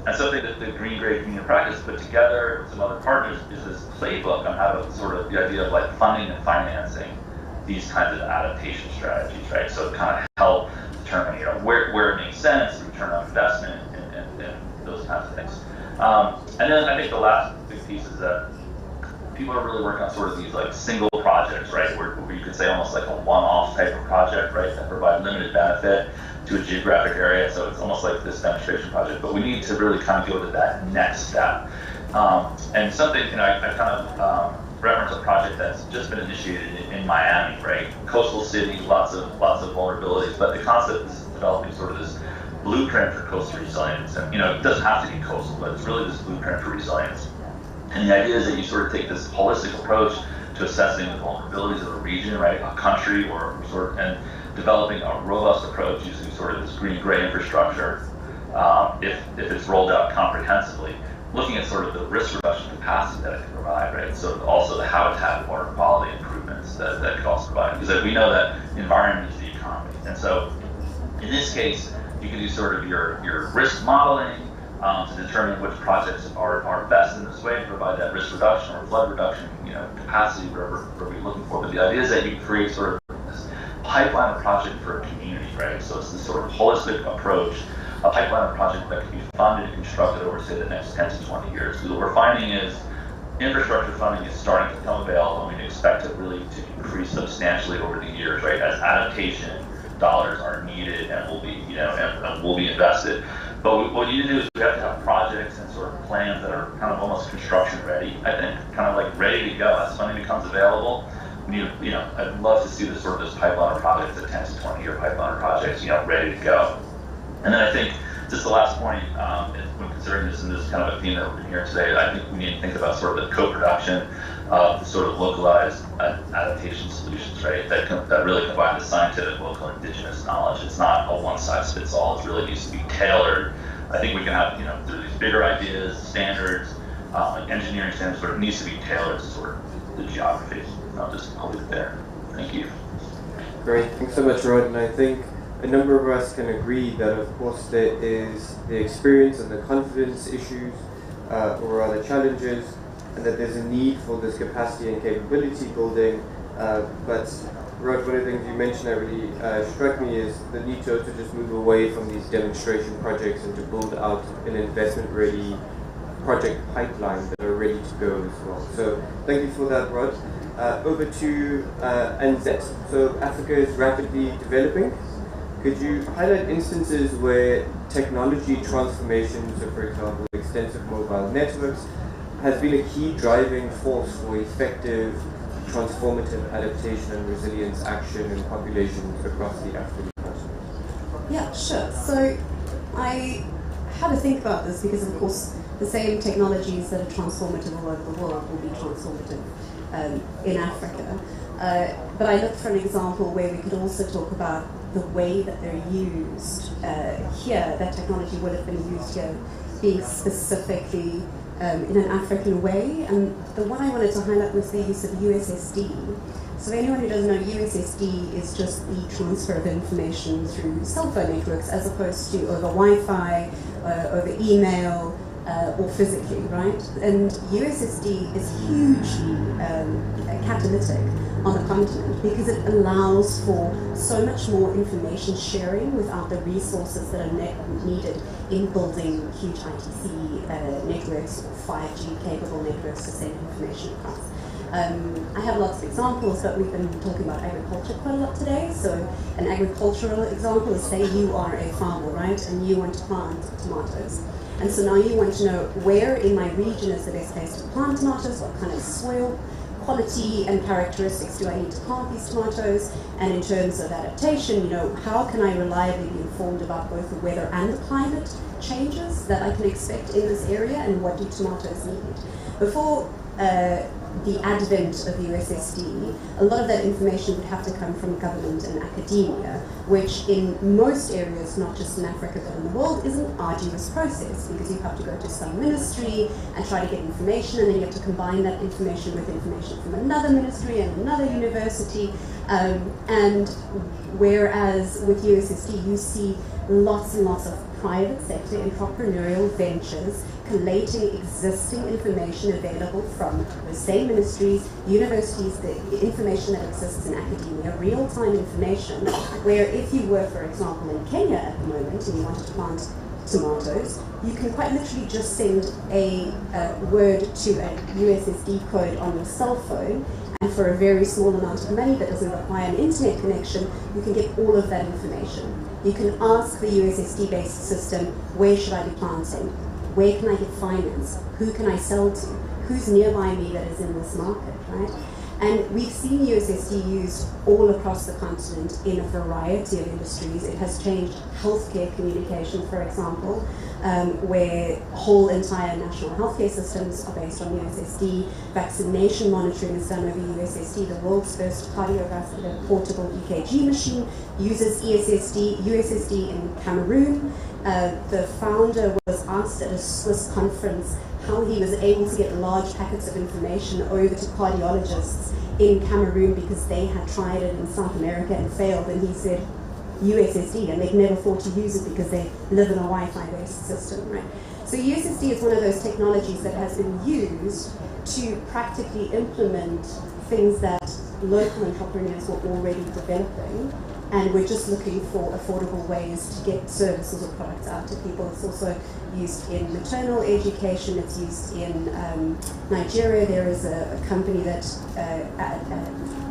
And something that the green-gray community practice put together with some other partners is this playbook on how to sort of the idea of like funding and financing these kinds of adaptation strategies, right? So it kind of help determine, where it makes sense, return on investment, and those kinds of things. And then I think the last big piece is that people are really working on sort of these like single projects, right? Where you could say almost like a one-off type of project, right? That provide limited benefit to a geographic area. So it's almost like this demonstration project, but we need to really kind of go to that next step. And something, I kind of reference a project that's just been initiated in Miami, right? Coastal city, lots of vulnerabilities, but the concept is developing sort of this blueprint for coastal resilience. And, it doesn't have to be coastal, but it's really this blueprint for resilience. And the idea is that you sort of take this holistic approach to assessing the vulnerabilities of a region, right, a country, and developing a robust approach using sort of this green-gray infrastructure, if it's rolled out comprehensively, looking at sort of the risk reduction capacity that it can provide, right? So also the habitat and water quality improvements that it can also provide, because we know that the environment is the economy. And so in this case, you can do sort of your risk modeling, to determine which projects are best in this way to provide that risk reduction or flood reduction, capacity, wherever we're looking for. But the idea is that you create sort of this pipeline of project for a community, right? So it's this sort of holistic approach, a pipeline of project that can be funded and constructed over, say, the next 10 to 20 years. Because what we're finding is infrastructure funding is starting to become available, and we expect it really to increase substantially over the years, right? As adaptation dollars are needed and will be, and will be invested. But what you need to do is we have to have projects and sort of plans that are kind of almost construction ready, I think, kind of like ready to go. As funding becomes available, I'd love to see this pipeline of projects, a 10 to 20 year pipeline of projects, ready to go. And then I think just the last point, when considering this, and this is kind of a theme that we're hearing today, I think we need to think about sort of the co-production of the sort of localized adaptation solutions, right? That really combine the scientific, local, indigenous knowledge. It's not a one-size-fits-all. It really needs to be tailored. I think we can have, through these bigger ideas, standards, like engineering standards, but it needs to be tailored to sort of the geography. I'll leave it there. Thank you. Great. Thanks so much, Rod. And I think a number of us can agree that, of course, there is the experience and the confidence issues, or other challenges, and that there's a need for this capacity and capability building But Rod, one of the things you mentioned that really struck me is the need to also just move away from these demonstration projects and to build out an investment-ready project pipeline that are ready to go as well. So thank you for that, Rod. Over to Anzet. So Africa is rapidly developing. Could you highlight instances where technology transformation, so for example, extensive mobile networks, has been a key driving force for effective transformative adaptation and resilience action in populations across the African continent? Yeah, sure. So I had to think about this because, of course, the same technologies that are transformative all over the world will be transformative in Africa. But I looked for an example where we could also talk about the way that they're used here, that technology would have been used here, being specifically in an African way. And the one I wanted to highlight was the use of USSD. So anyone who doesn't know, USSD is just the transfer of information through cell phone networks as opposed to over Wi-Fi, over email, or physically, right? And USSD is hugely catalytic on the continent because it allows for so much more information sharing without the resources that are needed in building huge ITC networks or 5G capable networks to send information across. I have lots of examples, but we've been talking about agriculture quite a lot today. So an agricultural example is, say you are a farmer, right, and you want to plant tomatoes. And so now you want to know where in my region is the best place to plant tomatoes, what kind of soil quality and characteristics do I need to plant these tomatoes, and in terms of adaptation, you know, how can I reliably be informed about both the weather and the climate changes that I can expect in this area, and what do tomatoes need? Before the advent of USSD, a lot of that information would have to come from government and academia, which in most areas, not just in Africa but in the world, is an arduous process because you have to go to some ministry and try to get information, and then you have to combine that information with information from another ministry and another university. And whereas with USSD, you see lots and lots of private sector entrepreneurial ventures collating existing information available from the same ministries, universities, the information that exists in academia, real-time information, where if you were, for example, in Kenya at the moment and you wanted to plant tomatoes, you can quite literally just send a word to a USSD code on your cell phone, and for a very small amount of money that doesn't require an internet connection, you can get all of that information. You can ask the USSD-based system, where should I be planting? Where can I get finance? Who can I sell to? Who's nearby me that is in this market, right? And we've seen USSD used all across the continent in a variety of industries. It has changed healthcare communication, for example, where whole entire national healthcare systems are based on USSD. Vaccination monitoring is done over USSD. The world's first cardiovascular portable EKG machine uses USSD in Cameroon. The founder was asked at a Swiss conference how he was able to get large packets of information over to cardiologists in Cameroon because they had tried it in South America and failed, and he said USSD, and they'd never thought to use it because they live in a Wi-Fi based system, right? So USSD is one of those technologies that has been used to practically implement things that local entrepreneurs were already developing, and we're just looking for affordable ways to get services or products out to people. It's also used in maternal education. It's used in Nigeria. There is a company that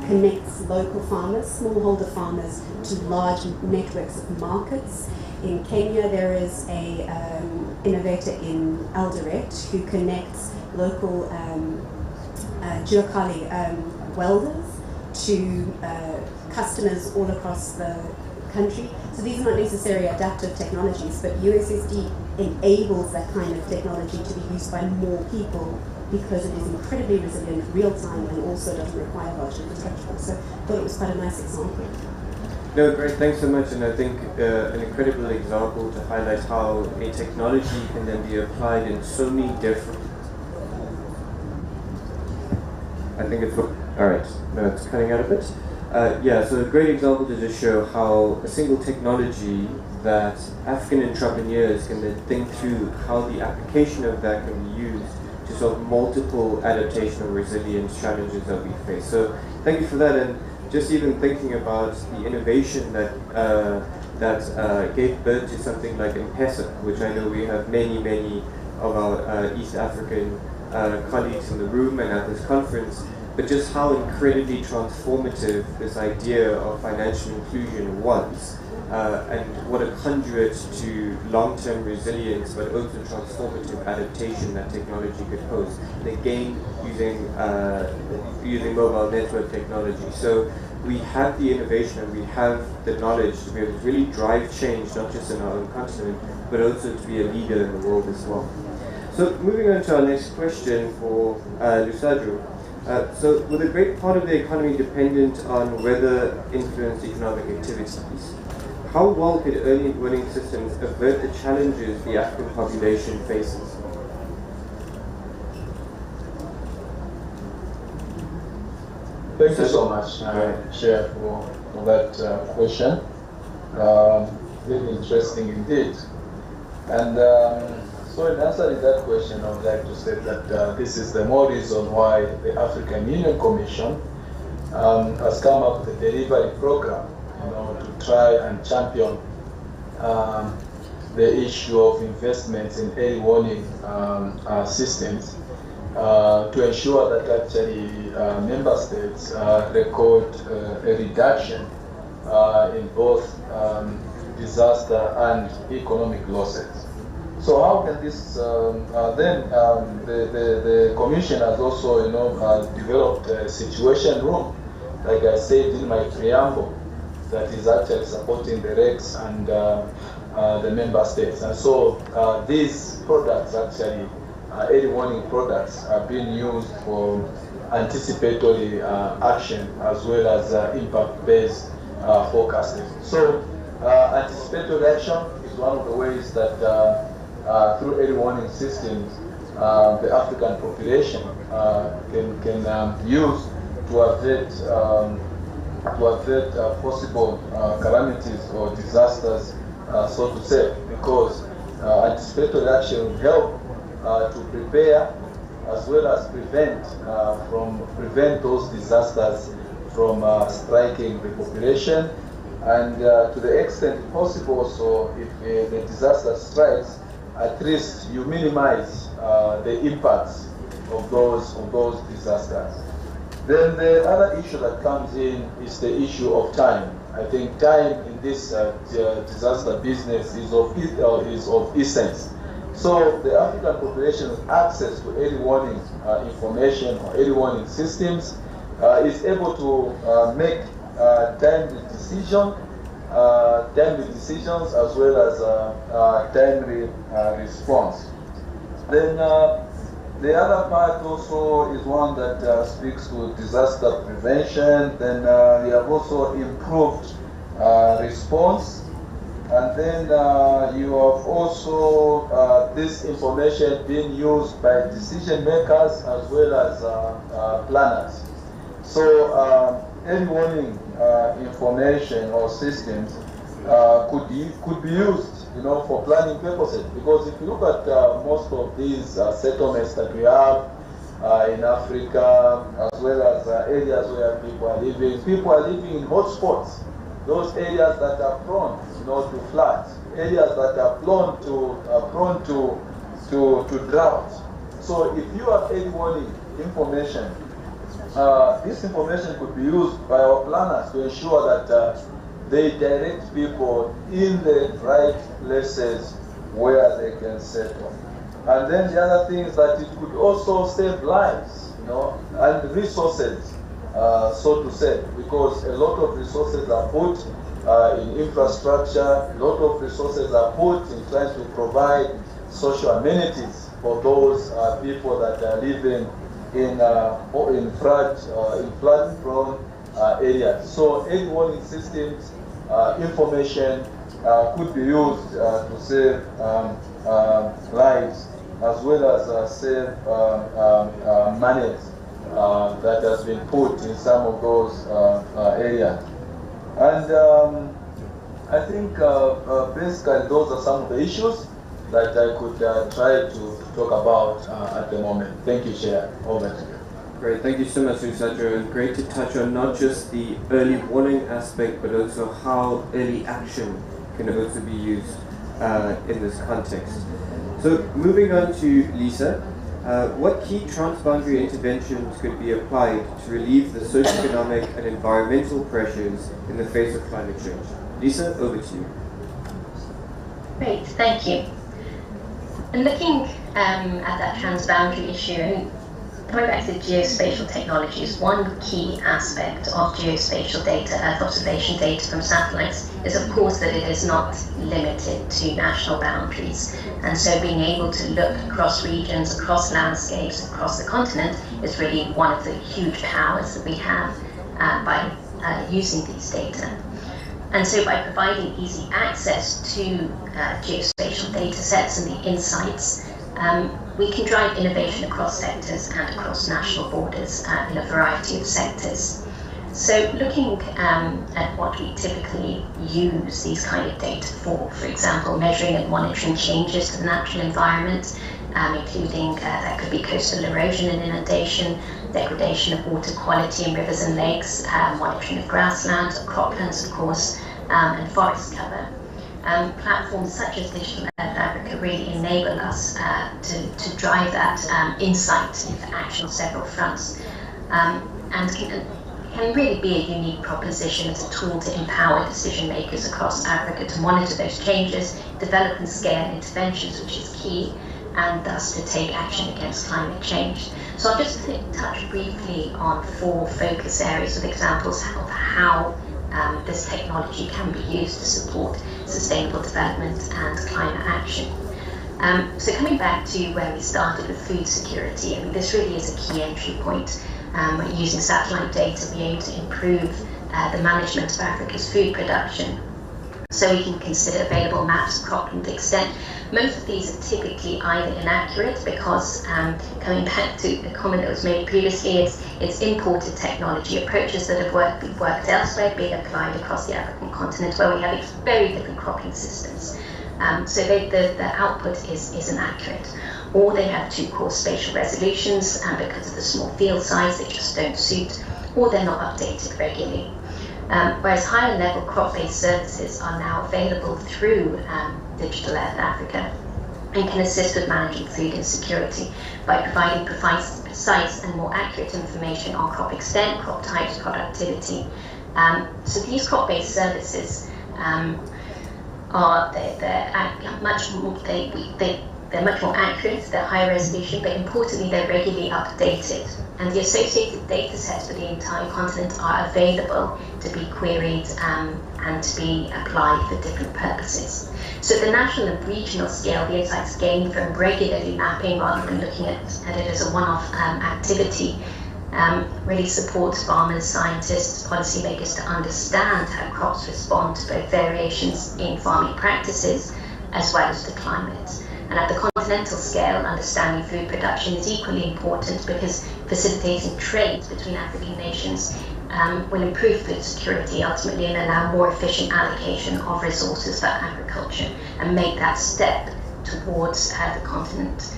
connects local farmers, smallholder farmers, to large networks of markets. In Kenya, there is a innovator in Eldoret who connects local Juakali welders to customers all across the country. So these are not necessarily adaptive technologies, but USSD enables that kind of technology to be used by more people because it is incredibly resilient, real-time, and also doesn't require large infrastructure. So I thought it was quite a nice example. No, great, thanks so much. And I think an incredible example to highlight how a technology can then be applied in so many different... I think it's... All right, no, it's cutting out a bit. Yeah, so a great example to just show how a single technology that African entrepreneurs can then think through how the application of that can be used to solve multiple adaptational resilience challenges that we face. So thank you for that, and just even thinking about the innovation that gave birth to something like M-Pesa, which I know we have many of our East African colleagues in the room and at this conference, but just how incredibly transformative this idea of financial inclusion was, and what a conduit to long-term resilience, but also transformative adaptation that technology could pose. And again, using mobile network technology. So we have the innovation and we have the knowledge to be able to really drive change, not just in our own continent, but also to be a leader in the world as well. So moving on to our next question for Lusadro. So with a great part of the economy dependent on weather-influenced economic activities, how well could early warning systems avert the challenges the African population faces? Thank you so much, Chair, for that question. Very interesting indeed. And so in answering that question, I would like to say that this is the more reason why the African Union Commission has come up with a delivery program, to try and champion the issue of investments in early warning systems to ensure that actually member states record a reduction in both disaster and economic losses. So how can this the Commission has also developed a situation room, like I said in my preamble, that is actually supporting the RECs and the member states. And so these products actually, early warning products, are being used for anticipatory action as well as impact-based forecasting. So anticipatory action is one of the ways that through early warning systems the African population can use to avert possible calamities or disasters, so to say, because anticipatory action will help to prepare as well as prevent those disasters from striking the population, and to the extent possible. So if the disaster strikes, at least you minimize the impacts of those disasters. Then the other issue that comes in is the issue of time. I think time in this disaster business is of essence. So the African population's access to early warning information or early warning systems is able to make timely decisions as well as timely response. Then the other part also is one that speaks to disaster prevention. Then we have also improved response. And then you have also this information being used by decision makers as well as planners. So early warning information or systems could be used, for planning purposes. Because if you look at most of these settlements that we have in Africa, as well as areas where people are living in hotspots. Those areas that are prone, to floods, areas that are prone to drought. So if you have early warning information, this information could be used by our planners to ensure that they direct people in the right places where they can settle. And then the other thing is that it could also save lives, and resources. So to say, because a lot of resources are put in infrastructure, a lot of resources are put in trying to provide social amenities for those people that are living in flood-prone areas. So early warning systems, information could be used to save lives as well as save money that has been put in some of those areas. And I think basically those are some of the issues that I could try to talk about at the moment. Thank you, Chair. Over to you. Great, thank you so much, Lusadro, and great to touch on not just the early warning aspect, but also how early action can also be used in this context. So moving on to Lisa, what key transboundary interventions could be applied to relieve the socioeconomic and environmental pressures in the face of climate change? Lisa, over to you. Great, thank you. And looking at that transboundary issue, and coming back to geospatial technologies, one key aspect of geospatial data, Earth observation data from satellites, is of course that it is not limited to national boundaries. And so being able to look across regions, across landscapes, across the continent is really one of the huge powers that we have by using these data. And so by providing easy access to geospatial data sets and the insights, we can drive innovation across sectors and across national borders in a variety of sectors. So looking at what we typically use these kind of data for example, measuring and monitoring changes to the natural environment, including that could be coastal erosion and inundation, degradation of water quality in rivers and lakes, monitoring of grassland, croplands of course, and forest cover. Platforms such as Digital Africa really enable us to drive that insight into action on several fronts, and can really be a unique proposition as a tool to empower decision makers across Africa to monitor those changes, develop and scale interventions, which is key, and thus to take action against climate change. So I'll just touch briefly on 4 focus areas with examples of how this technology can be used to support sustainable development and climate action. So coming back to where we started with food security, I mean, this really is a key entry point. Using satellite data to be able to improve the management of Africa's food production. So we can consider available maps of cropland extent. Most of these are typically either inaccurate because, coming back to the comment that was made previously, it's imported technology, approaches that have worked elsewhere being applied across the African continent where we have very different cropping systems. So the output is inaccurate. Or they have too coarse spatial resolutions, and because of the small field size, they just don't suit, or they're not updated regularly. Whereas higher level crop-based services are now available through Digital Africa and can assist with managing food insecurity by providing precise and more accurate information on crop extent, crop types, productivity. So these crop-based services they're much more accurate, they're high resolution, but importantly they're regularly updated. And the associated data sets for the entire continent are available to be queried and to be applied for different purposes. So at the national and regional scale, the insights gained from regularly mapping rather than looking at it as a one-off activity really supports farmers, scientists, policymakers to understand how crops respond to both variations in farming practices as well as the climate. And at the continental scale, understanding food production is equally important because facilitating trade between African nations will improve food security ultimately and allow more efficient allocation of resources for agriculture and make that step towards the continent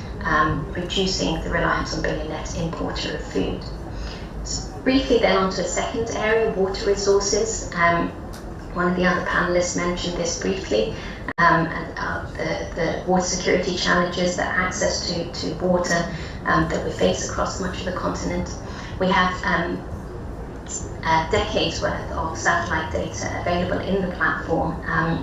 reducing the reliance on being a net importer of food. So briefly then onto a second area, water resources. One of the other panelists mentioned this briefly. The water security challenges, the access to water that we face across much of the continent. We have decades worth of satellite data available in the platform,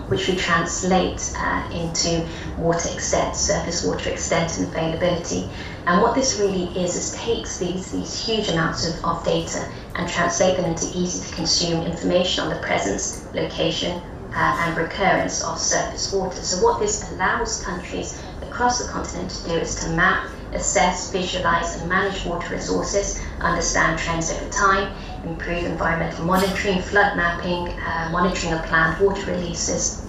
which we translate into water extent, surface water extent and availability. And what this really is takes these huge amounts of data and translate them into easy to consume information on the presence, location, and recurrence of surface water. So what this allows countries across the continent to do is to map, assess, visualize and manage water resources, understand trends over time, improve environmental monitoring, flood mapping, monitoring of planned water releases,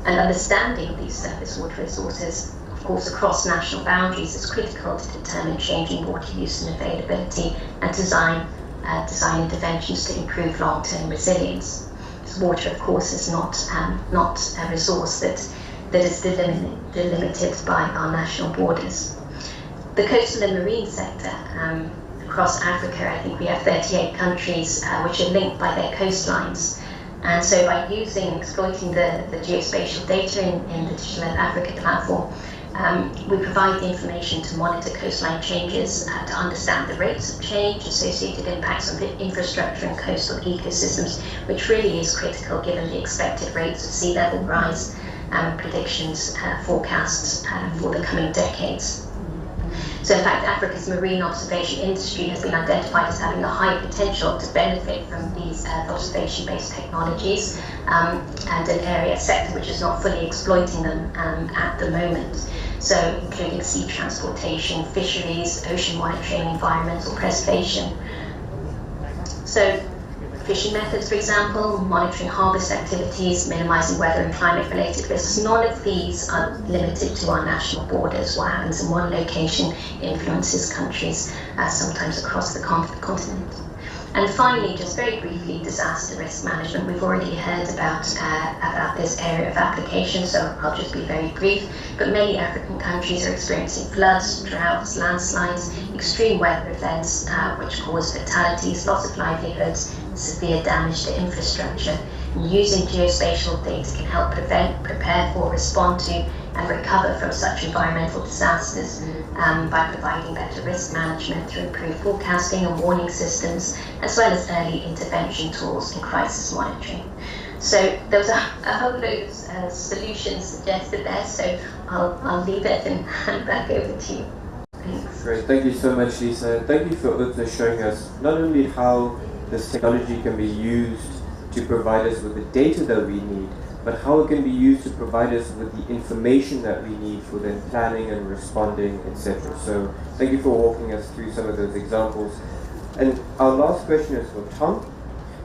and understanding these surface water resources, of course, across national boundaries is critical to determine changing water use and availability and design interventions to improve long-term resilience. Water, of course, is not a resource that that is delimited by our national borders. The coastal and marine sector, across Africa, I think we have 38 countries which are linked by their coastlines. And so by exploiting the geospatial data in the Digital Africa platform, we provide the information to monitor coastline changes, to understand the rates of change, associated impacts on the infrastructure and coastal ecosystems, which really is critical given the expected rates of sea level rise and predictions, forecasts for the coming decades. So in fact, Africa's marine observation industry has been identified as having a high potential to benefit from these observation-based technologies, and a sector which is not fully exploiting them at the moment. So including sea transportation, fisheries, ocean monitoring, environmental preservation. So fishing methods, for example, monitoring harvest activities, minimizing weather and climate-related risks, none of these are limited to our national borders. What happens in one location influences countries, sometimes across the continent. And finally, just very briefly, disaster risk management. We've already heard about this area of application, so I'll just be very brief. But many African countries are experiencing floods, droughts, landslides, extreme weather events, which cause fatalities, loss of livelihoods, severe damage to infrastructure. And using geospatial data can help prevent, prepare for, respond to, and recover from such environmental disasters by providing better risk management through improved forecasting and warning systems, as well as early intervention tools and crisis monitoring. So there was a whole load of solutions suggested there, so I'll leave it and hand back over to you. Thanks. Great, thank you so much, Lisa. Thank you for also showing us not only how this technology can be used to provide us with the data that we need, but how it can be used to provide us with the information that we need for then planning and responding, etc. So thank you for walking us through some of those examples. And our last question is for Tom.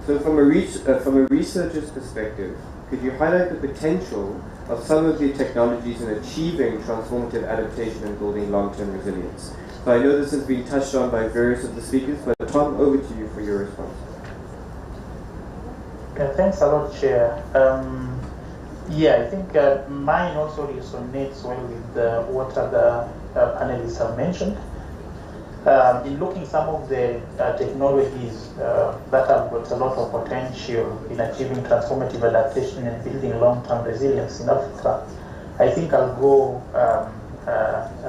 So from a researcher's perspective, could you highlight the potential of some of the technologies in achieving transformative adaptation and building long-term resilience? So I know this has been touched on by various of the speakers, but Tom, over to you for your response. Yeah, thanks a lot, Chair. I think mine also resonates well with what other panelists have mentioned. In looking some of the technologies that have got a lot of potential in achieving transformative adaptation and building long-term resilience in Africa, I think I'll go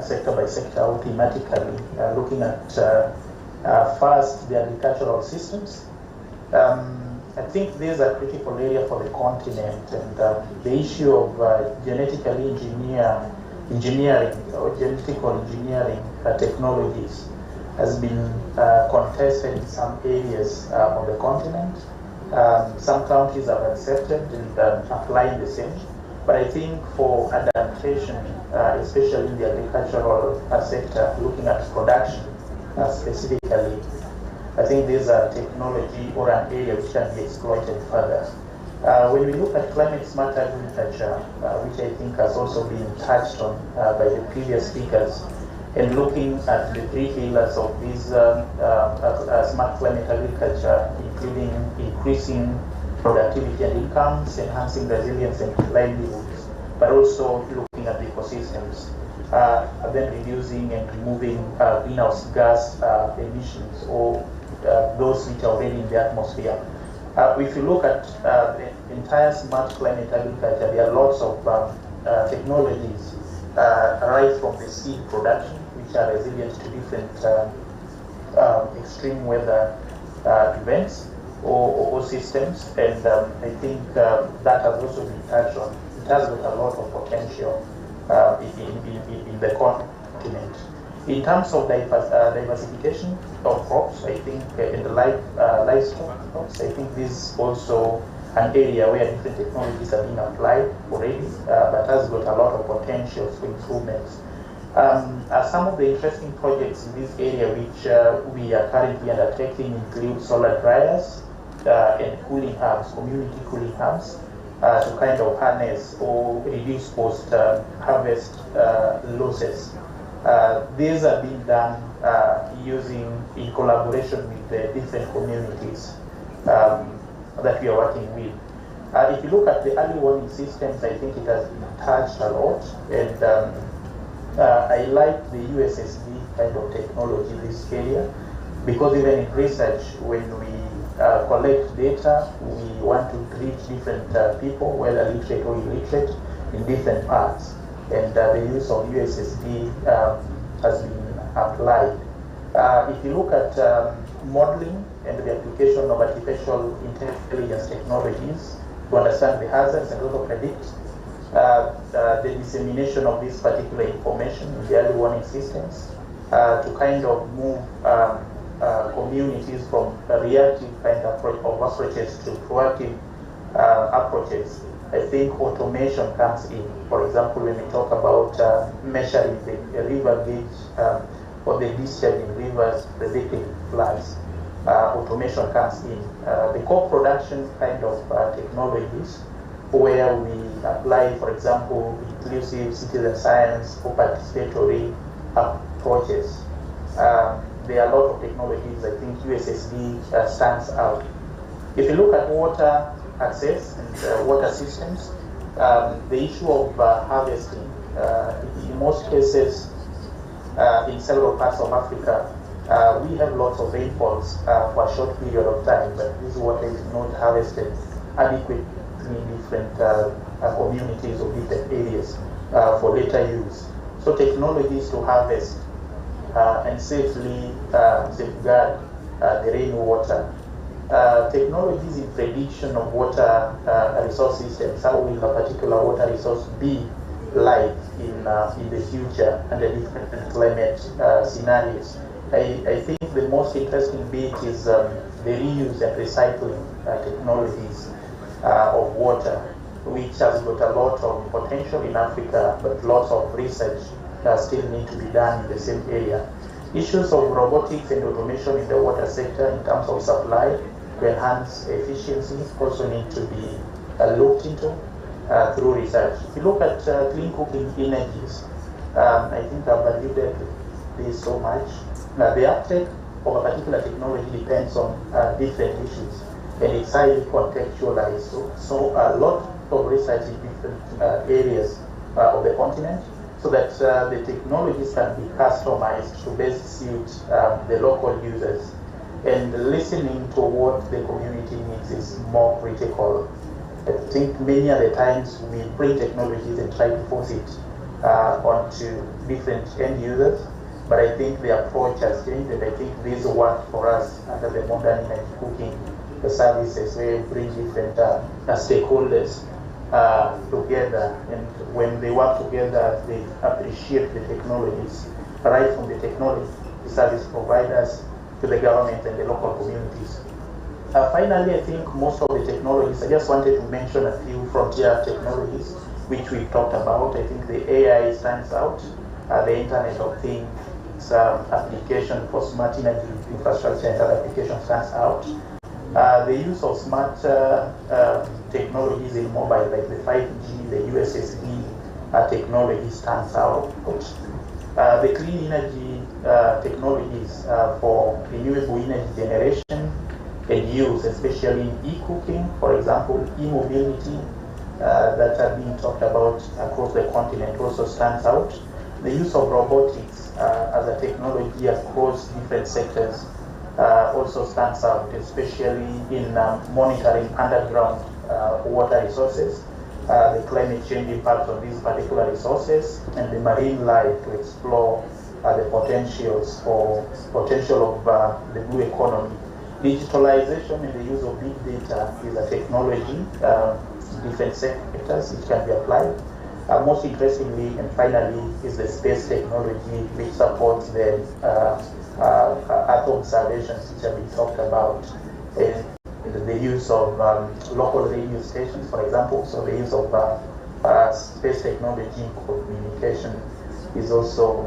sector by sector or thematically, looking at first the agricultural systems. I think there's a critical area for the continent, and the issue of genetically engineering or genetical engineering technologies has been contested in some areas of the continent. Some countries have accepted and applying the same. But I think for adaptation, especially in the agricultural sector, looking at production specifically, I think there's a technology or an area which can be exploited further. When we look at climate smart agriculture, which I think has also been touched on by the previous speakers, and looking at the three pillars of this smart climate agriculture, including increasing productivity and incomes, enhancing resilience and livelihoods, but also looking at the ecosystems, then reducing and removing greenhouse gas emissions or those which are already in the atmosphere. If you look at the entire smart climate agriculture, there are lots of technologies right from the seed production, which are resilient to different extreme weather events or systems, and I think that has also been touched on. It has got a lot of potential in the continent. In terms of diversification of crops, I think in the livestock crops, I think this is also an area where different technologies are being applied already, but has got a lot of potential for improvements. Some of the interesting projects in this area which we are currently undertaking include solar dryers and cooling hubs, community cooling hubs, to kind of harness or reduce post-harvest losses. These are being done in collaboration with the different communities that we are working with. If you look at the early warning systems, I think it has been touched a lot, and I like the USSD kind of technology in this area, because even in research, when we collect data, we want to reach different people, whether literate or illiterate, in different parts, and the use of USSD has been applied. If you look at modeling and the application of artificial intelligence technologies to understand the hazards and also predict the dissemination of this particular information in the early warning systems to kind of move communities from a reactive kind of approaches to proactive approaches. I think automation comes in. For example, when we talk about measuring the river gauge or the discharge in rivers, predicting floods, automation comes in. The co-production kind of technologies where we apply, for example, inclusive citizen science or participatory approaches. There are a lot of technologies. I think USSD stands out. If you look at water access and water systems, the issue of harvesting, in most cases, in several parts of Africa, we have lots of rainfalls for a short period of time, but this water is not harvested adequately in different communities or different areas for later use. So technologies to harvest and safely safeguard the rainwater. Technologies in prediction of water resource systems. How will a particular water resource be like in the future under different climate scenarios? I think the most interesting bit is the reuse and recycling technologies of water, which has got a lot of potential in Africa, but lots of research still need to be done in the same area. Issues of robotics and automation in the water sector in terms of supply to enhance efficiency also need to be looked into through research. If you look at clean cooking energies, I think I've alluded to this so much. The uptake of a particular technology depends on different issues, and it's highly contextualized. So a lot of research in different areas of the continent, so that the technologies can be customized to best suit the local users. And listening to what the community needs is more critical. I think many of the times we bring technologies and try to force it onto different end users, but I think the approach has changed, and I think this worked for us under the modern energy cooking the services, where we bring different stakeholders together, and when they work together, they appreciate the technologies, right from the technology service providers to the government and the local communities. Finally, I think most of the technologies, I just wanted to mention a few frontier technologies which we've talked about. I think the AI stands out, the Internet of Things application for smart energy infrastructure and other applications stands out. The use of smart technologies in mobile, like the 5G, the USSD technology stands out. The clean energy technologies for renewable energy generation and use, especially in e-cooking, for example, e-mobility that are being talked about across the continent also stands out. The use of robotics as a technology across different sectors also stands out, especially in monitoring underground water resources, the climate change impact of these particular resources, and the marine life to explore the potential of the blue economy. Digitalization and the use of big data is a technology in different sectors which can be applied. Most interestingly and finally is the space technology, which supports the Earth observations which have been talked about, and the use of local radio stations, for example. So the use of space technology in communication is also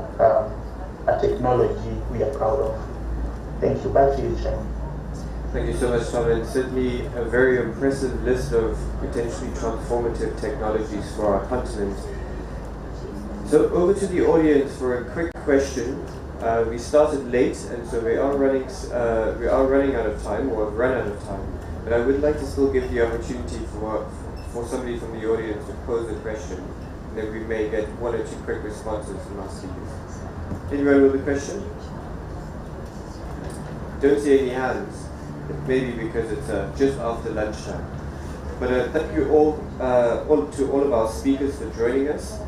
a technology we are proud of. Thank you. Back to you, Chairman. Thank you so much, Tom, and certainly a very impressive list of potentially transformative technologies for our continent. So over to the audience for a quick question. We started late, and so we are running out of time, or have run out of time. but I would like to still give the opportunity for somebody from the audience to pose a question, and then we may get one or two quick responses from our speakers. Anyone with a question? Don't see any hands. Maybe because it's just after lunchtime. But thank you all to all of our speakers for joining us.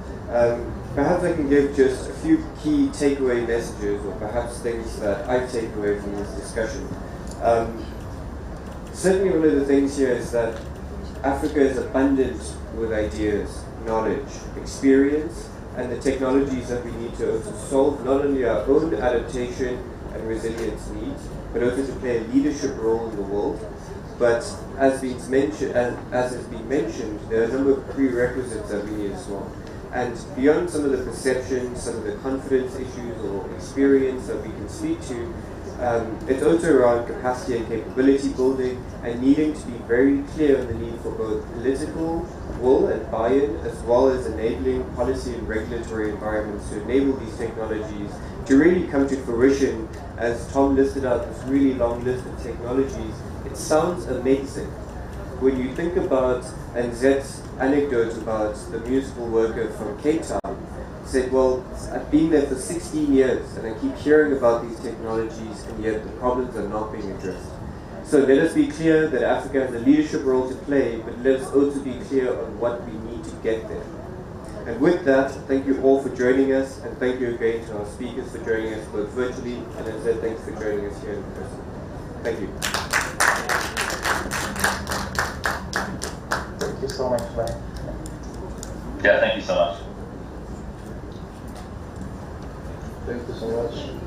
Perhaps I can give just a few key takeaway messages, or perhaps things that I take away from this discussion. Certainly one of the things here is that Africa is abundant with ideas, knowledge, experience, and the technologies that we need to also solve not only our own adaptation and resilience needs, but also to play a leadership role in the world. But as has been mentioned, there are a number of prerequisites that we need as well. And beyond some of the perceptions, some of the confidence issues or experience that we can speak to, it's also around capacity and capability building, and needing to be very clear on the need for both political will and buy-in, as well as enabling policy and regulatory environments to enable these technologies to really come to fruition. As Tom listed out this really long list of technologies, it sounds amazing. When you think about, and Zet's anecdote about the musical worker from Cape Town, said, well, I've been there for 16 years and I keep hearing about these technologies, and yet the problems are not being addressed. So let us be clear that Africa has a leadership role to play, but let us also be clear on what we need to get there. And with that, thank you all for joining us, and thank you again to our speakers for joining us both virtually, and as I said, thanks for joining us here in person. Thank you. Thank you so much, Brian. Yeah, thank you so much. Thank you so much.